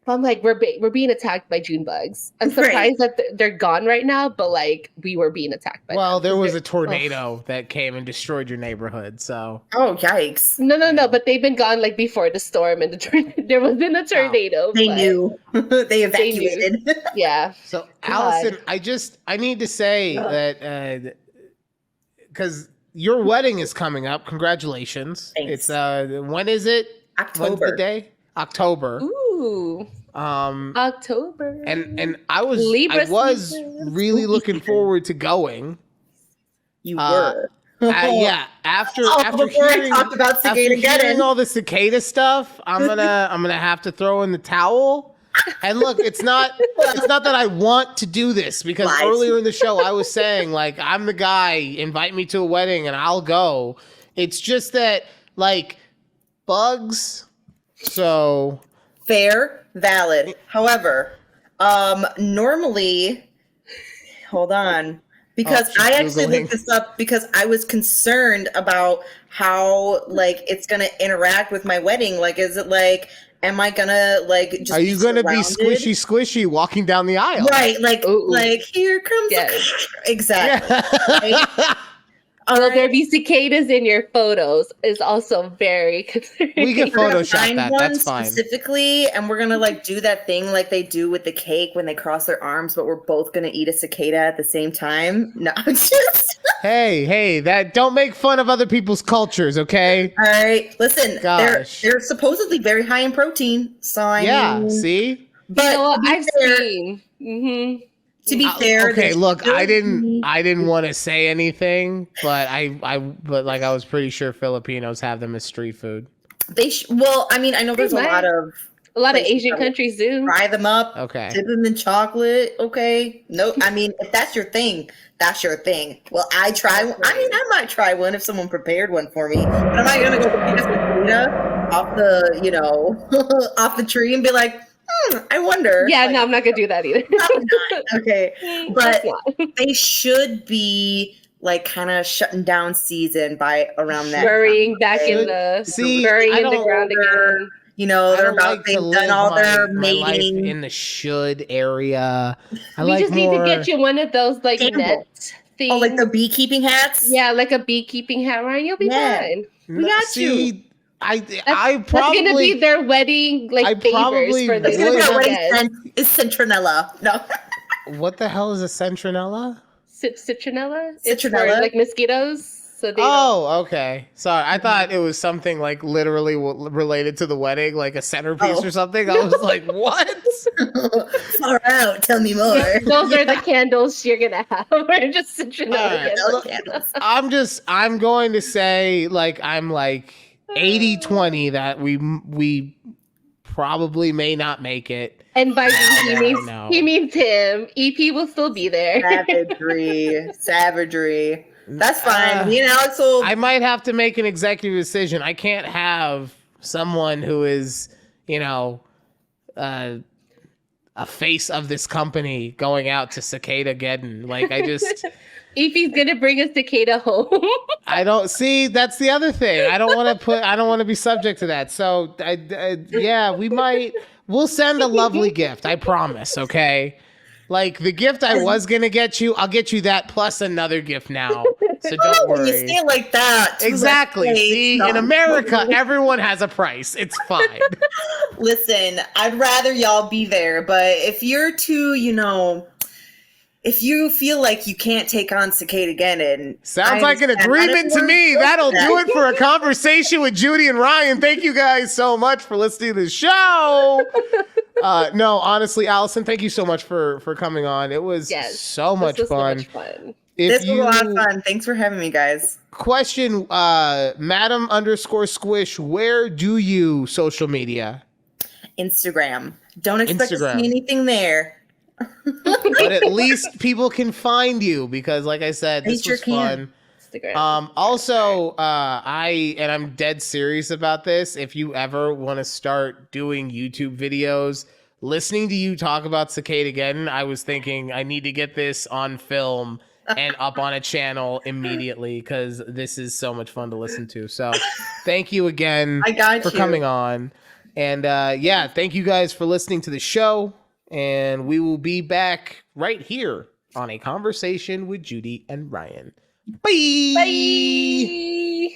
But I'm like, we're being attacked by June bugs. I'm surprised that they're gone right now, but like we were being attacked by well, them. there was a tornado that came and destroyed your neighborhood, so Oh, yikes. No, but they've been gone like before the storm and there wasn't a tornado. They but knew. They evacuated. Yeah. So, Allison, I need to say that because your wedding is coming up. Congratulations! Thanks. It's when is it? When's the October. day? October. Ooh. October. And I was Libra was season. really looking forward to going. You were. Yeah, after before hearing, I talked about after hearing Cicadaggedon. all the cicada stuff, I'm gonna have to throw in the towel. And look, it's not that I want to do this, because Lies. earlier in the show I was saying like I'm the guy, invite me to a wedding and I'll go. It's just that like bugs. So Fair, valid. However, normally, hold on, because she's I actually Googling. looked this up because I was concerned about how like it's gonna interact with my wedding. Like, is it like, am I gonna like just are you gonna be surrounded? squishy walking down the aisle? Right, like Ooh. like here comes Yes. exactly. Yeah. Will there be cicadas in your photos is also very concerning. We can We're gonna Photoshop find that. one That's fine. specifically, and we're gonna like do that thing like they do with the cake when they cross their arms, but we're both gonna eat a cicada at the same time. No, just Hey, that don't make fun of other people's cultures, okay? All right, listen, Gosh. they're supposedly very high in protein. So I mean, See? but You know what? to be I've fair, seen. Mm-hmm. to be fair, Okay, they look, I should be- didn't want to say anything, but but like I was pretty sure Filipinos have them as street food. Well, I mean, I know there's a might. lot of A lot of places Asian that will countries do. fry them up, Okay. dip them in chocolate. Okay, no, I mean, if that's your thing, that's your thing. Well, I I might try one if someone prepared one for me. But am I gonna go pick a cicada off the, off the tree and be like, I wonder? Yeah, Like, no, I'm not gonna do that either. probably not. Okay, but That's not. they should be like kind of shutting down season by around that Burying time, back in okay? the See, burying I in the don't- ground again. You know, I they're don't about like to they've live done all their my life mating. in the should area. I We like just need more. to get you one of those like Gamble. net things. Oh, like the beekeeping hats? Yeah, like a beekeeping hat, Ryan. You'll be Yeah. fine. We got See, I That's probably gonna be their wedding I like favors probably for the It's gonna be would. our wedding guests. scent is citronella. No. What the hell is a centronella? Citronella? It's for Citronella? like mosquitoes. So they don't. Oh, okay. Sorry, I thought it was something like literally related to the wedding, like a centerpiece Oh. or something. I was like, what? Far out. Tell me more. Those are the candles you're gonna have. Or just citronella All right, candles. look, I'm going to say I'm like 80-20 that we probably may not make it. And by me, No. he means him. EP will still be there. Savagery. That's fine. Me and Alex will. I might have to make an executive decision. I can't have someone who is, a face of this company going out to Cicadaggedon. Like, I just, EP's gonna bring a cicada home. I don't see. That's the other thing. I don't want to be subject to that. So, yeah, we'll send a lovely gift. I promise. Okay. Like the gift I was gonna get you, I'll get you that plus another gift now. So don't When you worry. say it like that. Exactly. Like, See, no. in America, everyone has a price. It's fine. Listen, I'd rather y'all be there, but if you're too, if you feel like you can't take on Cicadaggedon, Sounds like an agreement to me. That'll do it for a conversation with Judy and Ryan. Thank you guys so much for listening to the show. No, honestly, Allison, thank you so much for coming on. It was so much fun. This was a lot of fun. Thanks for having me, guys. Question, Madam_Squish, where do you social media? Instagram. Don't expect to Instagram. see anything there. But at least people can find you because, like I said, this was fun. Also, I'm dead serious about this. If you ever want to start doing YouTube videos, listening to you talk about Cicadaggedon, I was thinking I need to get this on film and up on a channel immediately because this is so much fun to listen to. So thank you again for coming on. And thank you guys for listening to the show. And we will be back right here on A Conversation with Judy and Ryan. Bye. Bye.